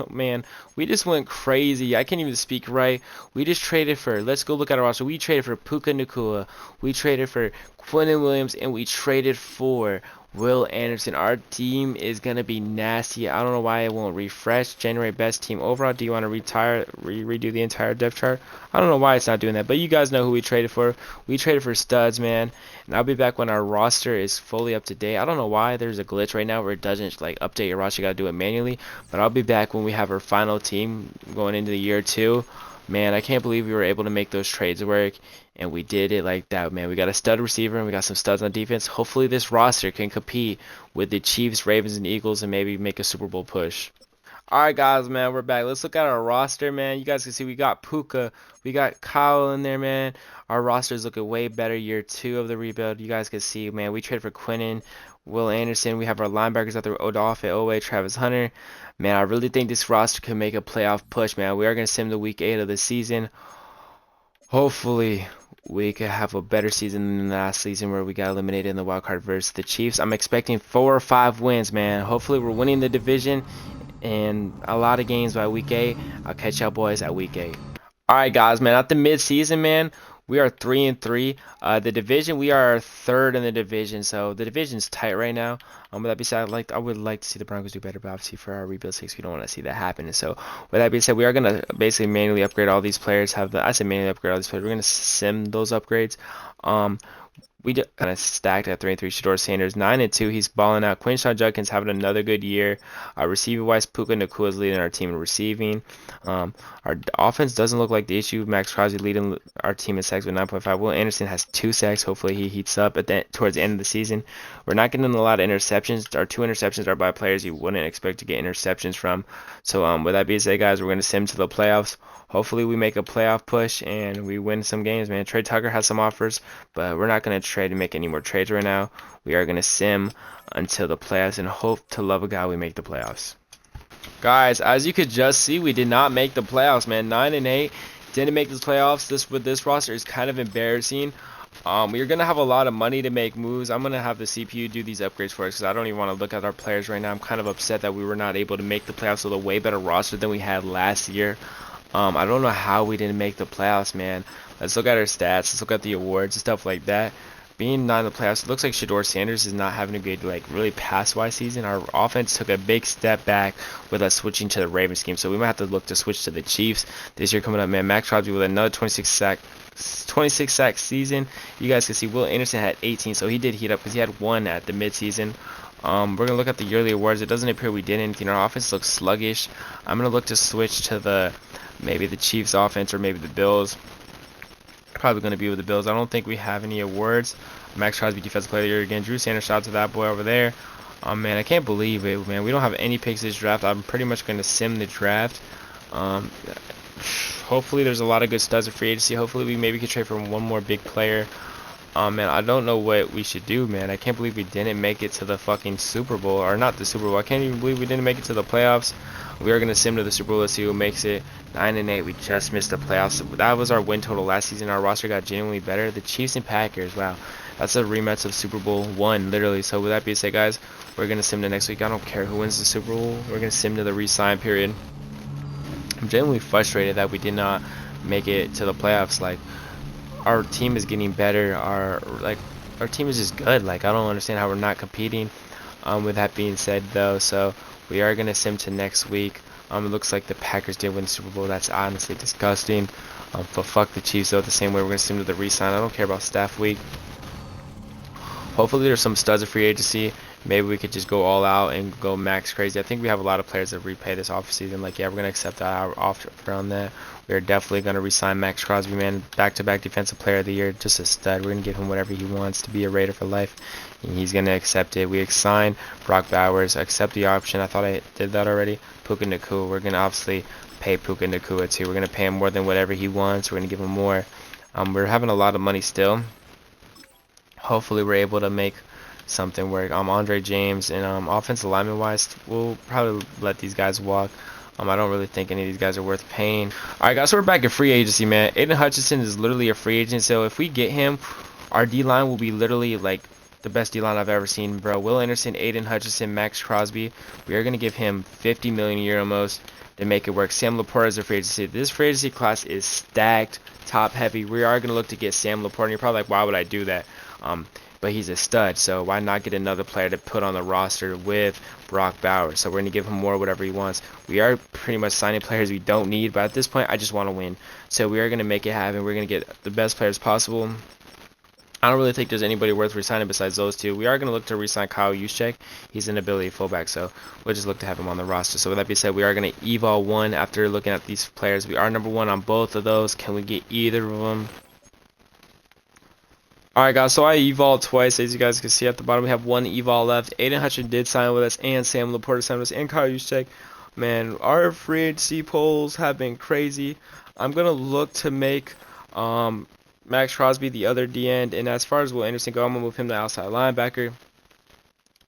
Man, we just went crazy. I can't even speak right. We just traded for, let's go look at our roster. We traded for Puka Nacua. We traded for Quentin Williams, and we traded for Will Anderson. Our team is going to be nasty. I don't know why it won't refresh. Generate best team overall. Do you want to redo the entire depth chart? I don't know why it's not doing that, but you guys know who we traded for. We traded for studs, man. And I'll be back when our roster is fully up to date. I don't know why there's a glitch right now where it doesn't like update your roster. You got to do it manually. But I'll be back when we have our final team going into the year 2. Man, I can't believe we were able to make those trades work, and we did it like that, man. We got a stud receiver, and we got some studs on defense. Hopefully this roster can compete with the Chiefs, Ravens, and Eagles and maybe make a Super Bowl push. Alright, guys, man, we're back. Let's look at our roster, man. You guys can see we got Puka. We got Kyle in there, man. Our roster is looking way better year 2 of the rebuild. You guys can see, man, we traded for Quentin Will Anderson. We have our linebackers out there, Odafe Owe, Travis Hunter. Man, I really think this roster can make a playoff push, man. We are going to sim to week 8 of the season. Hopefully, we could have a better season than last season where we got eliminated in the wild card versus the Chiefs. I'm expecting 4 or 5 wins, man. Hopefully, we're winning the division and a lot of games by week 8. I'll catch y'all boys at week 8. All right, guys, man. At the mid-season, man, we are 3-3. The division, we are third in the division, so the division's tight right now. With that being said, I would like to see the Broncos do better, but obviously for our rebuild sakes, we don't want to see that happen. And so, with that being said, we are gonna basically manually upgrade all these players. I said manually upgrade all these players. We're gonna sim those upgrades. We just kind of stacked at 3-3. SHADUER Sanders 9-2. He's balling out. Quinshon Judkins having another good year. Receiving wise, Puka Nacua is leading our team in receiving. Our offense doesn't look like the issue. Max Crosby leading our team in sacks with 9.5. Will Anderson has 2 sacks. Hopefully he heats up towards the end of the season. We're not getting a lot of interceptions. Our 2 interceptions are by players you wouldn't expect to get interceptions from. So with that being said, guys, we're going to sim to the playoffs. Hopefully we make a playoff push and we win some games, man. Trey Tucker has some offers, but we're not going to trade to make any more trades right now. We are going to sim until the playoffs and hope to love of God we make the playoffs. Guys, as you could just see, we did not make the playoffs, man. 9-8, didn't make the playoffs. With this roster is kind of embarrassing. We're going to have a lot of money to make moves. I'm going to have the CPU do these upgrades for us because I don't even want to look at our players right now. I'm kind of upset that we were not able to make the playoffs with a way better roster than we had last year. I don't know how we didn't make the playoffs, man. Let's look at our stats. Let's look at the awards and stuff like that. Being not in the playoffs, it looks like SHADUER Sanders is not having a good, really pass-wise season. Our offense took a big step back with us switching to the Ravens scheme, so we might have to look to switch to the Chiefs this year coming up, man. Max Crosby with another 26-sack season. You guys can see Will Anderson had 18, so he did heat up because he had 1 at the midseason. We're going to look at the yearly awards. It doesn't appear we did anything. Our offense looks sluggish. I'm going to look to switch to maybe the Chiefs offense or maybe the Bills. Probably going to be with the Bills. I don't think we have any awards. Max Crosby defensive player of the year again. Drew Sanders, shout out to that boy over there. Man, I can't believe it, man. We don't have any picks this draft. I'm pretty much going to sim the draft. Hopefully there's a lot of good studs in free agency. Hopefully we maybe could trade for one more big player. Man, I don't know what we should do, man. I can't believe we didn't make it to the fucking Super Bowl. Or not the Super Bowl. I can't even believe we didn't make it to the playoffs. We are going to sim to the Super Bowl. Let's see who makes it. 9-8. We just missed the playoffs. That was our win total last season. Our roster got genuinely better. The Chiefs and Packers. Wow. That's a rematch of Super Bowl 1, literally. So with that being said, guys, we're going to sim to next week. I don't care who wins the Super Bowl. We're going to sim to the re-sign period. I'm genuinely frustrated that we did not make it to the playoffs. Like, our team is getting better. Our team is just good. Like, I don't understand how we're not competing. With that being said, though, so we are gonna sim to next week. It looks like the Packers did win the Super Bowl. That's honestly disgusting. But fuck the Chiefs though. The same way we're gonna sim to the re-sign. I don't care about staff week. Hopefully there's some studs of free agency. Maybe we could just go all out and go max crazy. I think we have a lot of players that repay this offseason. Like, yeah, we're going to accept that offer on that. We're definitely going to re-sign Max Crosby, man. Back-to-back defensive player of the year. Just a stud. We're going to give him whatever he wants to be a Raider for life. And he's going to accept it. We signed Brock Bowers. Accept the option. I thought I did that already. Puka Nacua. We're going to obviously pay Puka Nacua too. We're going to pay him more than whatever he wants. We're going to give him more. We're having a lot of money still. Hopefully we're able to make something work. Andre James and offensive lineman wise, we'll probably let these guys walk. I don't really think any of these guys are worth paying. Alright guys, so we're back in free agency, man. Aiden Hutchinson is literally a free agent, so if we get him, our D-line will be literally like the best D-line I've ever seen, bro. Will Anderson, Aiden Hutchinson, Max Crosby. We are going to give him $50 million a year almost to make it work. Sam Laporta is a free agency. This free agency class is stacked, top heavy. We are going to look to get Sam Laporta, and you're probably like, why would I do that? But he's a stud, so why not get another player to put on the roster with Brock Bowers? So we're going to give him more whatever he wants. We are pretty much signing players we don't need, but at this point, I just want to win. So we are going to make it happen. We're going to get the best players possible. I don't really think there's anybody worth resigning besides those two. We are going to look to resign Kyle Juszczyk. He's an ability fullback, so we'll just look to have him on the roster. So with that being said, we are going to eval one after looking at these players. We are number one on both of those. Can we get either of them? Alright guys, so I evolved twice. As you guys can see at the bottom, we have one evol left. Aiden Hutchinson did sign with us, and Sam Laporta signed with us, and Kyle Juszczyk. Man, our free agency polls have been crazy. I'm going to look to make Max Crosby the other D-end, and as far as Will Anderson go, I'm going to move him to outside linebacker.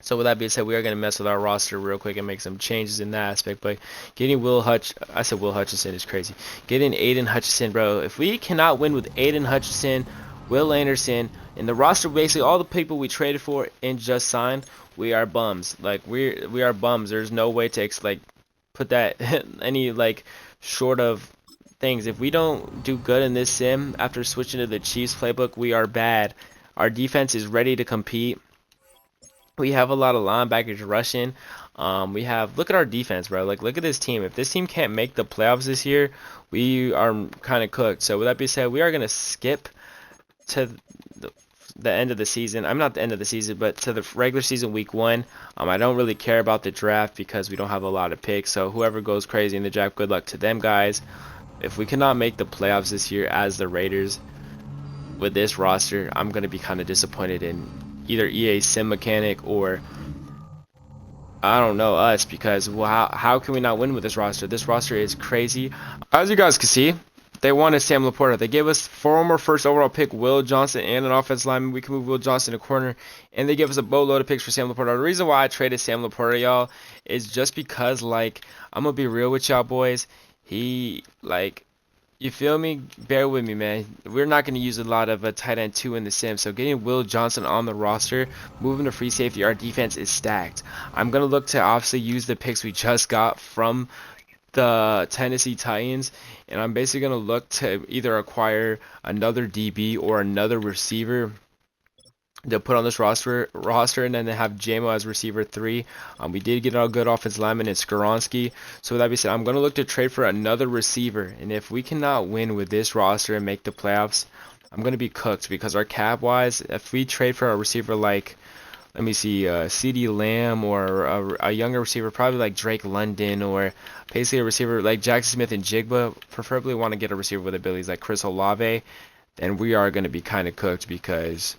So with that being said, we are going to mess with our roster real quick and make some changes in that aspect. But getting I said Will Hutchinson is crazy. Getting Aiden Hutchinson, bro. If we cannot win with Aiden Hutchinson, Will Anderson, and the roster, basically all the people we traded for and just signed, we are bums. Like we are bums. There's no way to like put that any like short of things. If we don't do good in this sim after switching to the Chiefs playbook, we are bad. Our defense is ready to compete. We have a lot of linebackers rushing. We have look at our defense, bro. Like look at this team. If this team can't make the playoffs this year, we are kind of cooked. So with that being said, we are gonna skip to the end of the season. I'm not the end of the season, but to the regular season week 1. I don't really care about the draft because we don't have a lot of picks. So whoever goes crazy in the draft, good luck to them, guys. If we cannot make the playoffs this year as the Raiders with this roster, I'm gonna be kind of disappointed in either EA Sim Mechanic or I don't know us because how can we not win with this roster? This roster is crazy. As you guys can see, they wanted Sam Laporta. They gave us former first overall pick Will Johnson and an offensive lineman. We can move Will Johnson to corner, and they give us a boatload of picks for Sam Laporta. The reason why I traded Sam Laporta, y'all, is just because like I'm gonna be real with y'all boys. He like you feel me? Bear with me, man. We're not going to use a lot of a tight end 2 in the sim. So getting Will Johnson on the roster, moving to free safety, our defense is stacked. I'm going to look to obviously use the picks we just got from the Tennessee Titans. And I'm basically going to look to either acquire another DB or another receiver to put on this roster, and then they have JMO as receiver 3. We did get a good offensive lineman in Skoronski. So with that being said, I'm going to look to trade for another receiver. And if we cannot win with this roster and make the playoffs, I'm going to be cooked because our cap-wise, if we trade for a receiver like, let me see, CD Lamb or a younger receiver, probably like Drake London or basically a receiver like Jackson Smith and Jigba, preferably want to get a receiver with abilities like Chris Olave, then we are going to be kind of cooked because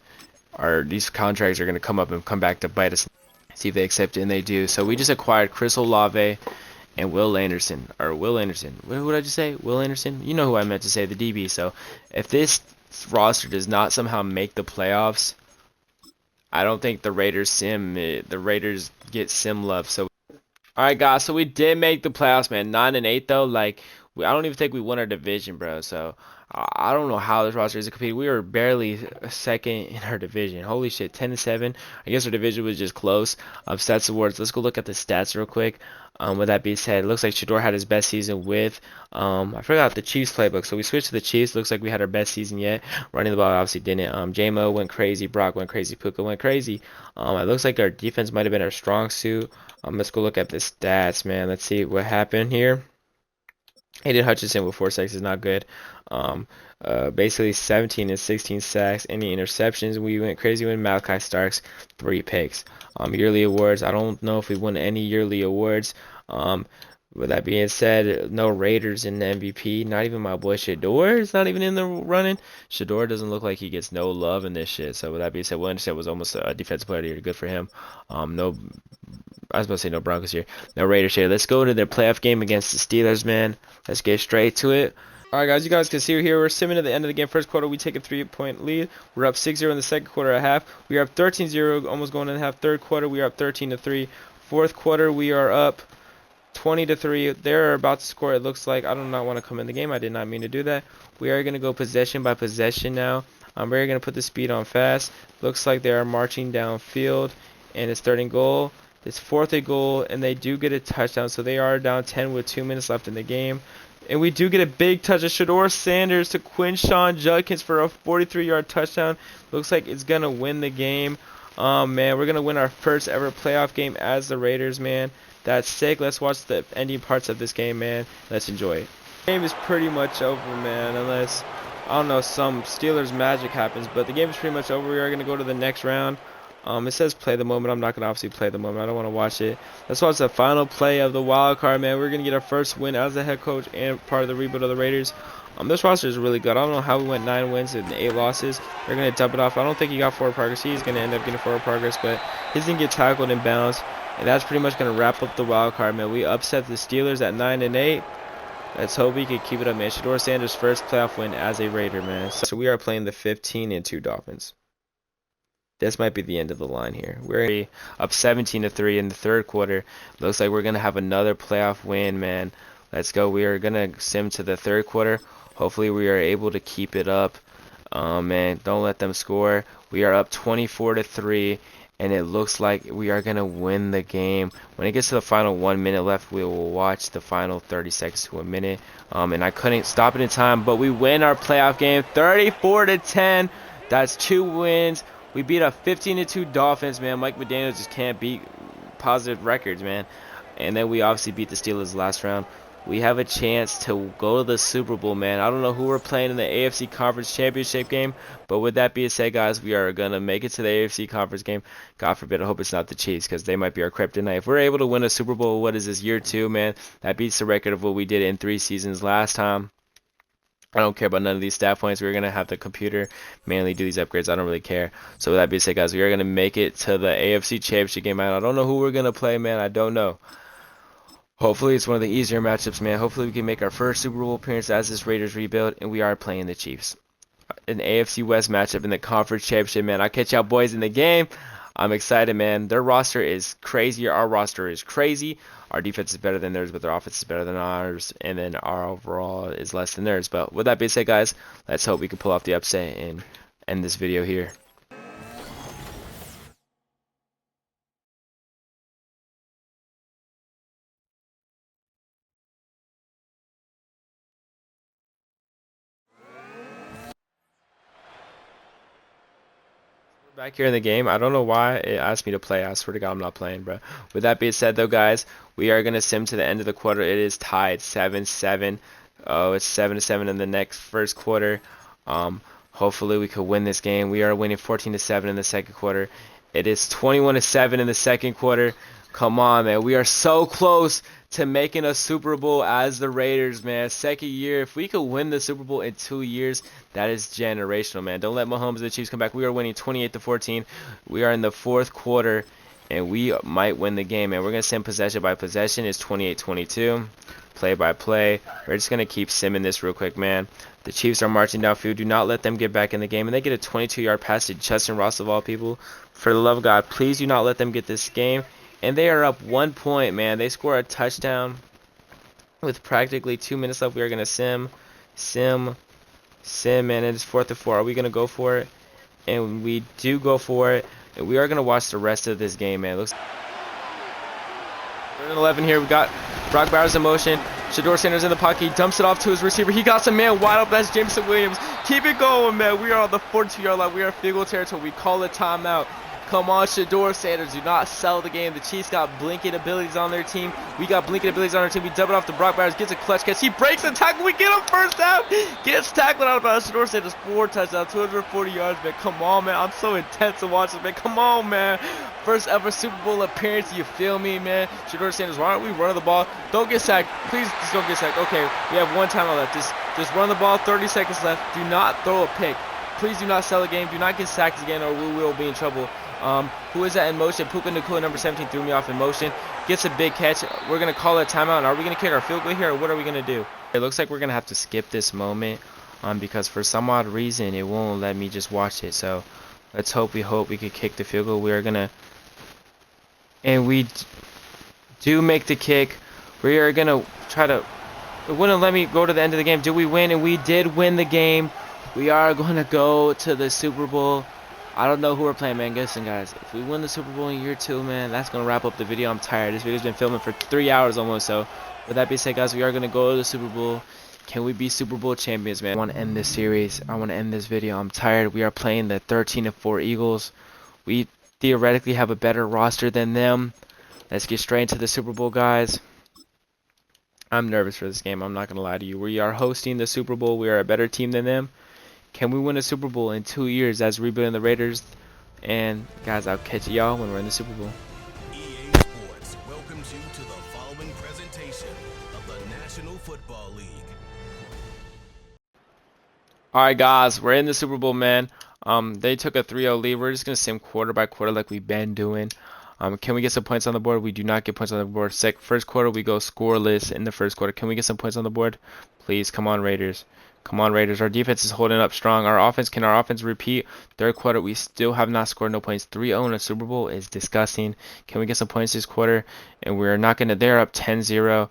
these contracts are going to come up and come back to bite us. See if they accept it, and they do. So we just acquired Chris Olave and Will Anderson. What did I just say? Will Anderson? You know who I meant to say, the DB. So if this roster does not somehow make the playoffs, I don't think the Raiders get sim love. So alright guys, so we did make the playoffs, man. 9-8 though. Like I don't even think we won our division, bro. So I don't know how this roster is competing. We were barely second in our division. Holy shit, 10-7. I guess our division was just close. Stats awards. Let's go look at the stats real quick. With that being said, it looks like SHADUER had his best season with, I forgot the Chiefs playbook. So we switched to the Chiefs. Looks like we had our best season yet. Running the ball obviously didn't. JMO went crazy. Brock went crazy. Puka went crazy. It looks like our defense might have been our strong suit. Let's go look at the stats, man. Let's see what happened here. Aiden Hutchinson with 4 sacks is not good. Basically 17 and 16 sacks. Any interceptions? We went crazy with Malachi Starks, 3 picks. Yearly awards. I don't know if we won any yearly awards. With that being said, no Raiders in the MVP. Not even my boy SHADUER is not even in the running. SHADUER doesn't look like he gets no love in this shit. So with that being said, Will Anderson was almost a defensive player of the year. Good for him. No, I was about to say no Broncos here. No Raiders here. Let's go to their playoff game against the Steelers, man. Let's get straight to it. Alright guys, you guys can see here, we're simming at the end of the game. First quarter, we take a 3-point lead. We're up 6-0 in the second quarter at half. We are up 13-0, almost going in half. Third quarter, we are up 13-3. Fourth quarter, we are up 20-3. They're about to score, it looks like. I do not want to come in the game. I did not mean to do that. We are going to go possession by possession now. We're going to put the speed on fast. Looks like they are marching downfield. And it's third and goal. It's fourth and goal, and they do get a touchdown. So they are down 10 with 2 minutes left in the game. And we do get a big touch of SHADUER Sanders to Quinshawn Judkins for a 43-yard touchdown. Looks like it's going to win the game. Man, we're going to win our first ever playoff game as the Raiders, man. That's sick. Let's watch the ending parts of this game, man. Let's enjoy it. The game is pretty much over, man, unless, I don't know, some Steelers magic happens. But the game is pretty much over. We are going to go to the next round. It says play the moment. I'm not going to obviously play the moment. I don't want to watch it. Let's watch the final play of the wild card, man. We're going to get our first win as the head coach and part of the rebuild of the Raiders. This roster is really good. I don't know how we went 9 wins and 8 losses. They're going to dump it off. I don't think he got forward progress. He's going to end up getting forward progress, but he's going to get tackled and bounced. And that's pretty much going to wrap up the wild card, man. We upset the Steelers at 9-8. Let's hope we can keep it up, man. SHADUER Sanders' first playoff win as a Raider, man. So we are playing the 15-2 Dolphins. this might be the end of the line here. We're up 17-3 in the third quarter. Looks like we're gonna have another playoff win, man. Let's go. We are gonna sim to the third quarter. Hopefully we are able to keep it up. Man, don't let them score. We are up 24-3, and it looks like we are gonna win the game. When it gets to the final 1 minute left, we will watch the final 30 seconds to a minute. And I couldn't stop it in time, but we win our playoff game 34-10. That's 2 wins. We beat a 15-2 Dolphins, man. Mike McDaniel just can't beat positive records, man. And then we obviously beat the Steelers last round. We have a chance to go to the Super Bowl, man. I don't know who we're playing in the AFC Conference Championship game, but with that being said, guys, we are going to make it to the AFC Conference game. God forbid, I hope it's not the Chiefs, because they might be our kryptonite. If we're able to win a Super Bowl, what is this, year 2, man? That beats the record of what we did in 3 seasons last time. I don't care about none of these stat points. We're going to have the computer manually do these upgrades. I don't really care. So with that being said, guys, we are going to make it to the AFC Championship game, man. I don't know who we're going to play, man. I don't know. Hopefully it's one of the easier matchups, man. Hopefully we can make our first Super Bowl appearance as this Raiders rebuild, and we are playing the Chiefs. An AFC West matchup in the Conference Championship, man. I'll catch y'all boys in the game. I'm excited, man. Their roster is crazy. Our roster is crazy. Our defense is better than theirs, but their offense is better than ours, and then our overall is less than theirs. But with that being said, guys, let's hope we can pull off the upset and end this video here. Back here in the game, I don't know why it asked me to play. I swear to God, I'm not playing, bro. With that being said, though, guys, we are gonna sim to the end of the quarter. It is tied 7-7. Oh, it's 7-7 in the next first quarter. Hopefully we could win this game. We are winning 14-7 in the second quarter. It is 21-7 in the second quarter. Come on, man. We are so close to making a Super Bowl as the Raiders, man. Second year. If we could win the Super Bowl in 2 years, that is generational, man. Don't let Mahomes and the Chiefs come back. We are winning 28-14. We are in the fourth quarter, and we might win the game, man. We're going to send possession by possession. It's 28-22. Play by play. We're just going to keep simming this real quick, man. The Chiefs are marching downfield. Do not let them get back in the game. And they get a 22-yard pass to Justin Ross, of all people. For the love of God, please do not let them get this game. And they are up 1 point, man. They score a touchdown with practically 2 minutes left. We are going to sim, man. It is 4th and 4. Are we going to go for it? And we do go for it. And we are going to watch the rest of this game, man. Looks. We're in 11 here. We got Brock Bowers in motion. SHADUER Sanders in the pocket. He dumps it off to his receiver. He got some man wide open. That's Jameson Williams. Keep it going, man. We are on the 42-yard line. We are in field goal territory. We call a timeout. Come on, SHADUER Sanders. Do not sell the game. The Chiefs got blinking abilities on their team. We got blinking abilities on our team. We dump it off to Brock Bowers. Gets a clutch catch. He breaks the tackle. We get him first down. Gets tackled out by SHADUER Sanders. 4 touchdowns, 240 yards, man. Come on, man. I'm so intense to watch this, man. Come on, man. First ever Super Bowl appearance. You feel me, man? SHADUER Sanders, why aren't we running the ball? Don't get sacked. Please just don't get sacked. Okay, we have 1 timeout left. Just run the ball. 30 seconds left. Do not throw a pick. Please do not sell the game. Do not get sacked again, or we will be in trouble. Who is that in motion? Puka Nacua, number 17, threw me off in motion. Gets a big catch. We're going to call a timeout. And are we going to kick our field goal here, or what are we going to do? It looks like we're going to have to skip this moment because for some odd reason, it won't let me just watch it. So let's hope we could kick the field goal. We are going to, and we do make the kick. We are going to try to, it wouldn't let me go to the end of the game. Do we win? And we did win the game. We are going to go to the Super Bowl. I don't know who we're playing, man. Listen, guys, if we win the Super Bowl in year 2, man, that's going to wrap up the video. I'm tired. This video's been filming for 3 hours almost. So with that being said, guys, we are going to go to the Super Bowl. Can we be Super Bowl champions, man? I want to end this series. I want to end this video. I'm tired. We are playing the 13-4 Eagles. We theoretically have a better roster than them. Let's get straight into the Super Bowl, guys. I'm nervous for this game. I'm not going to lie to you. We are hosting the Super Bowl. We are a better team than them. Can we win a Super Bowl in 2 years as rebuilding the Raiders? And guys, I'll catch y'all when we're in the Super Bowl. EA Sports welcomes you to the following presentation of the National Football League. Alright guys, we're in the Super Bowl, man. They took a 3-0 lead. We're just gonna sim quarter by quarter like we've been doing. Can we get some points on the board? We do not get points on the board. First quarter, we go scoreless in the first quarter. Can we get some points on the board? Please, come on, Raiders. Come on, Raiders. Our defense is holding up strong. Can our offense repeat? Third quarter, we still have not scored no points. 3-0 in a Super Bowl is disgusting. Can we get some points this quarter? And we're not going to, they're up 10-0.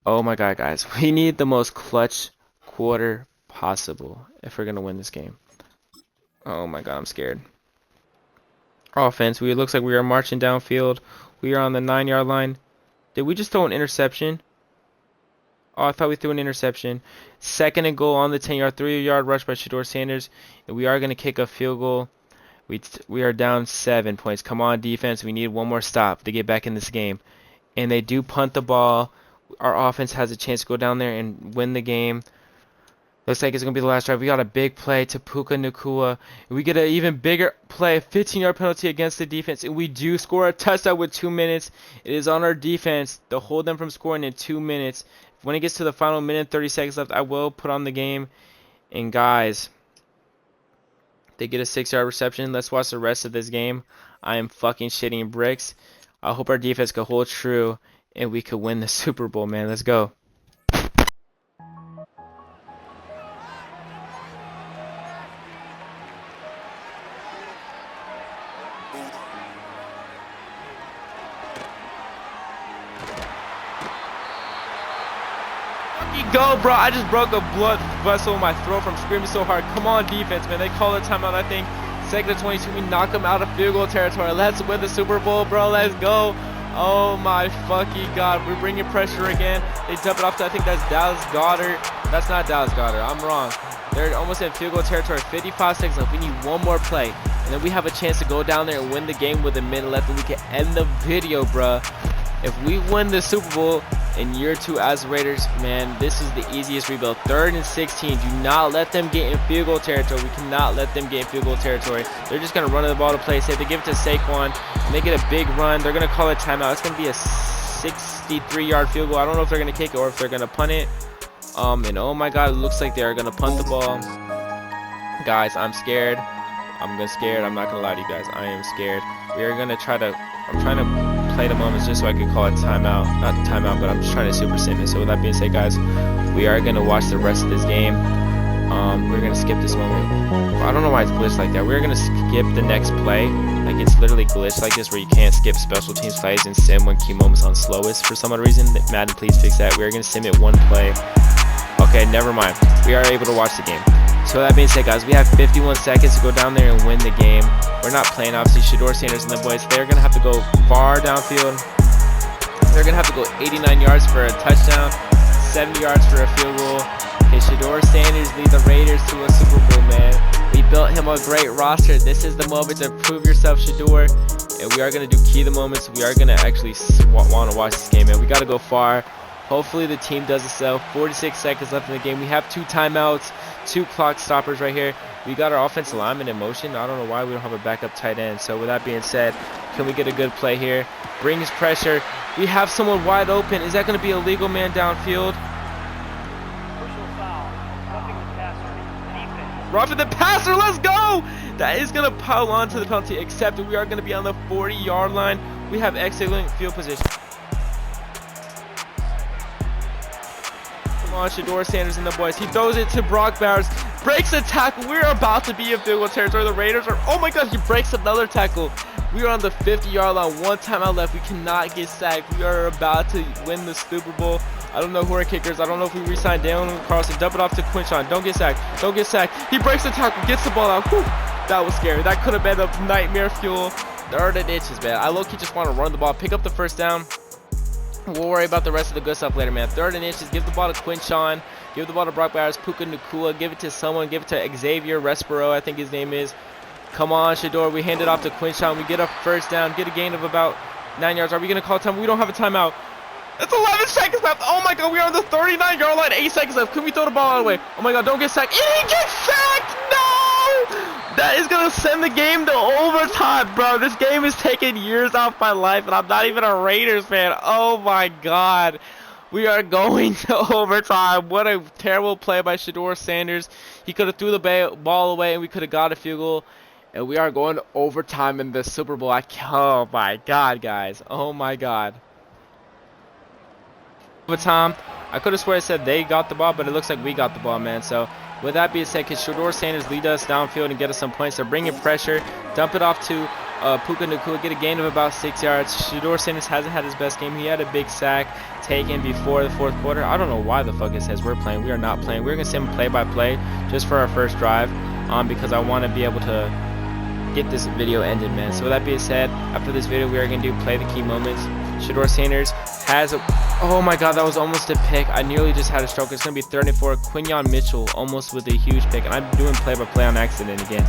Oh my God, guys. We need the most clutch quarter possible if we're going to win this game. Oh my God, I'm scared. Offense, it looks like we are marching downfield. We are on the 9-yard line. Did we just throw an interception? Oh, I thought we threw an interception. Second and goal on the 10-yard, 3-yard rush by SHADUER Sanders. And we are going to kick a field goal. We are down 7 points. Come on, defense. We need one more stop to get back in this game. And they do punt the ball. Our offense has a chance to go down there and win the game. Looks like it's going to be the last drive. We got a big play to Puka Nacua. We get an even bigger play, 15-yard penalty against the defense. And we do score a touchdown with 2 minutes. It is on our defense to hold them from scoring in 2 minutes. When it gets to the final minute and 30 seconds left, I will put on the game. And guys, they get a 6-yard reception. Let's watch the rest of this game. I am fucking shitting bricks. I hope our defense can hold true and we could win the Super Bowl, man. Let's go. Go, bro. I just broke a blood vessel in my throat from screaming so hard. Come on, defense, man. They call a timeout, I think. Second to 22. We knock them out of field goal territory. Let's win the Super Bowl, bro. Let's go. Oh, my fucking God. We're bringing pressure again. They dump it off to, I think that's Dallas Goedert. That's not Dallas Goedert. I'm wrong. They're almost in field goal territory. 55 seconds left. We need one more play. And then we have a chance to go down there and win the game with a minute left. And we can end the video, bro. If we win the Super Bowl in year 2 as Raiders, man, this is the easiest rebuild. 3rd and 16. Do not let them get in field goal territory. We cannot let them get in field goal territory. They're just going to run the ball to play safe. They give it to Saquon, and they get a big run. They're going to call a timeout. It's going to be a 63-yard field goal. I don't know if they're going to kick it or if they're going to punt it. And oh my God, it looks like they are going to punt the ball. Guys, I'm scared. I'm scared. I'm not going to lie to you guys. I am scared. We are going to try to... I'm trying to play the moments just so I can call it timeout. Not timeout, but I'm just trying to super sim it. So with that being said, guys, we are going to watch the rest of this game. We're going to skip this moment. I don't know why it's glitched like that. We're going to skip the next play. Like, it's literally glitched like this where you can't skip special teams plays and sim when key moments on slowest for some other reason. Madden, please fix that. We are going to sim it one play. Okay, never mind. We are able to watch the game. So that being said, guys, we have 51 seconds to go down there and win the game. We're not playing, obviously. SHADUER Sanders and the boys, they're going to have to go far downfield. They're going to have to go 89 yards for a touchdown, 70 yards for a field goal. Okay, SHADUER Sanders lead the Raiders to a Super Bowl, man. We built him a great roster. This is the moment to prove yourself, SHADUER. And we are going to do key the moments. We are going to actually want to watch this game, man. We got to go far. Hopefully the team does itself. 46 seconds left in the game. We have 2 timeouts, 2 clock stoppers right here. We got our offensive lineman in motion. I don't know why we don't have a backup tight end. So with that being said, can we get a good play here? Brings pressure. We have someone wide open. Is that going to be a legal man downfield? Roughing the passer. Let's go! That is going to pile on to the penalty, except we are going to be on the 40-yard line. We have excellent field position. Come on, SHADUER Sanders and the boys. He throws it to Brock Bowers. Breaks a tackle. We're about to be in field goal territory. The Raiders are... Oh my God, he breaks another tackle. We are on the 50-yard line. 1 timeout left. We cannot get sacked. We are about to win the Super Bowl. I don't know who our kickers. I don't know if we re-sign Daniel Carlson. Dump it off to Quinshawn. Don't get sacked. Don't get sacked. He breaks the tackle. Gets the ball out. Whew. That was scary. That could have been a nightmare fuel. 3rd and inches, man. I low-key just want to run the ball. Pick up the first down. We'll worry about the rest of the good stuff later, man. 3rd and inches. Give the ball to Quinshawn. Give the ball to Brock Bowers. Puka Nacua. Give it to someone. Give it to Xavier Respiro, I think his name is. Come on, SHADUER. We hand it off to Quinshawn. We get a first down. Get a gain of about 9 yards. Are we going to call time? We don't have a timeout. It's 11 seconds left. Oh, my God. We are on the 39-yard line. 8 seconds left. Can we throw the ball out of the way? Oh, my God. Don't get sacked. He gets sacked. No! That is going to send the game to overtime, bro. This game is taking years off my life, and I'm not even a Raiders fan. Oh, my God. We are going to overtime. What a terrible play by SHADUER Sanders. He could have threw the ball away, and we could have got a field goal. and we are going to overtime in the Super Bowl. Oh my God, guys. Oh my God. Overtime. I could have sworn I said they got the ball, but it looks like we got the ball, man. So with that being said, can SHADUER Sanders lead us downfield and get us some points? They're bringing pressure. Dump it off to Puka Nacua, get a gain of about 6 yards. SHADUER Sanders hasn't had his best game. He had a big sack taken before the fourth quarter. I don't know why the fuck it says we're playing. We are not playing. We're going to send play-by-play just for our first drive because I want to be able to get this video ended, man. So with that being said, after this video, we are going to do play the key moments. SHADUER Sanders has a... Oh my God, that was almost a pick. I nearly just had a stroke. It's going to be 3rd and 4. Quinyon Mitchell almost with a huge pick. And I'm doing play-by-play on accident again.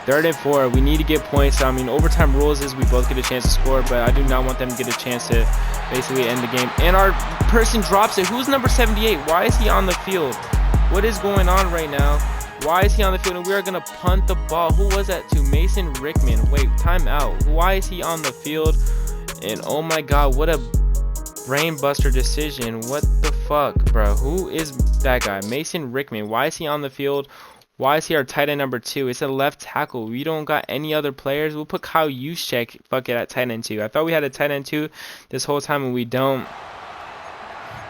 3rd and 4. We need to get points. I mean, overtime rules is we both get a chance to score, but I do not want them to get a chance to basically end the game. And our person drops it. Who's number 78? Why is he on the field? What is going on right now? Why is he on the field? And we are going to punt the ball. Who was that to? Mason Rickman. Wait, timeout. Why is he on the field? And oh my God, what a brainbuster decision. What the fuck, bro? Who is that guy? Mason Rickman. Why is he on the field? Why is he our tight end number 2? It's a left tackle. We don't got any other players. We'll put Kyle Juszczyk, fuck it, at tight end 2. I thought we had a tight end 2 this whole time, and we don't.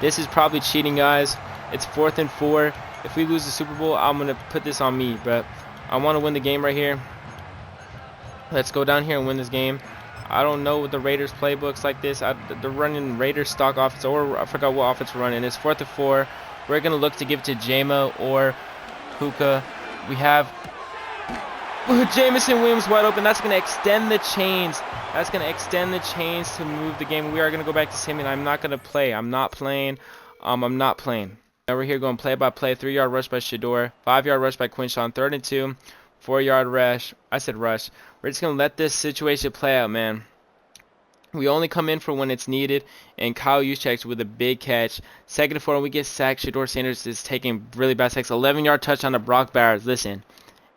This is probably cheating, guys. It's 4th and 4. If we lose the Super Bowl, I'm going to put this on me, but I want to win the game right here. Let's go down here and win this game. I don't know what the Raiders playbooks like this. They're running Raiders stock offense, or I forgot what offense we're running. It's 4th and 4. We're going to look to give it to Jama or Puka. We have Jamison Williams wide open. That's going to extend the chains. That's going to extend the chains to move the game. We are going to go back to Simeon. I'm not going to play. I'm not playing. I'm not playing. Now we're here going play-by-play. 3-yard rush by SHADUER. 5-yard rush by Quinshon. 3rd and 2. 4-yard rush. I said rush. We're just going to let this situation play out, man. We only come in for when it's needed. And Kyle Juszczyk with a big catch. 2nd and 4, and we get sacked. SHADUER Sanders is taking really bad sacks. 11-yard touchdown to Brock Bowers. Listen,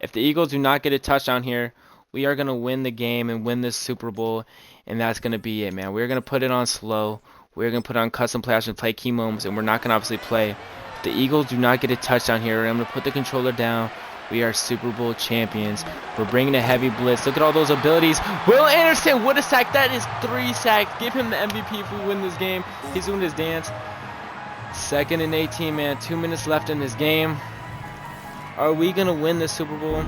if the Eagles do not get a touchdown here, we are going to win the game and win this Super Bowl. And that's going to be it, man. We're going to put it on slow. We're going to put on custom play action, play key moments, and we're not going to obviously play. If the Eagles do not get a touchdown here, I'm going to put the controller down. We are Super Bowl champions. We're bringing a heavy blitz. Look at all those abilities. Will Anderson, what a sack. That is 3 sacks. Give him the MVP if we win this game. He's doing his dance. 2nd and 18, man. 2 minutes left in this game. Are we going to win the Super Bowl?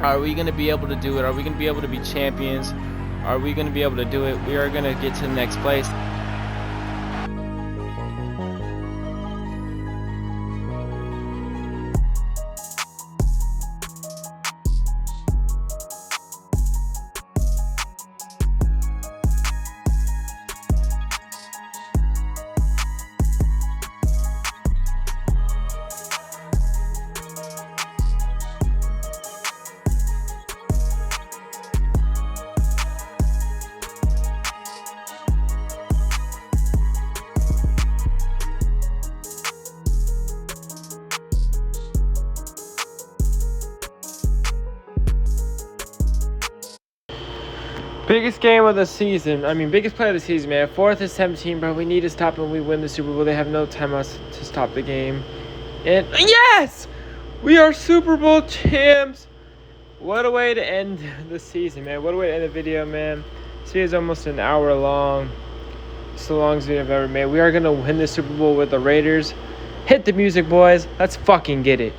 Are we going to be able to do it? Are we going to be able to be champions? Are we going to be able to do it? We are going to get to the next place. Biggest game of the season. I mean, biggest play of the season, man. 4th and 17, bro. We need to stop when we win the Super Bowl. They have no timeouts to stop the game. And yes! We are Super Bowl champs. What a way to end the season, man. What a way to end the video, man. This video is almost an hour long. It's the longest video I've ever made. We are going to win the Super Bowl with the Raiders. Hit the music, boys. Let's fucking get it.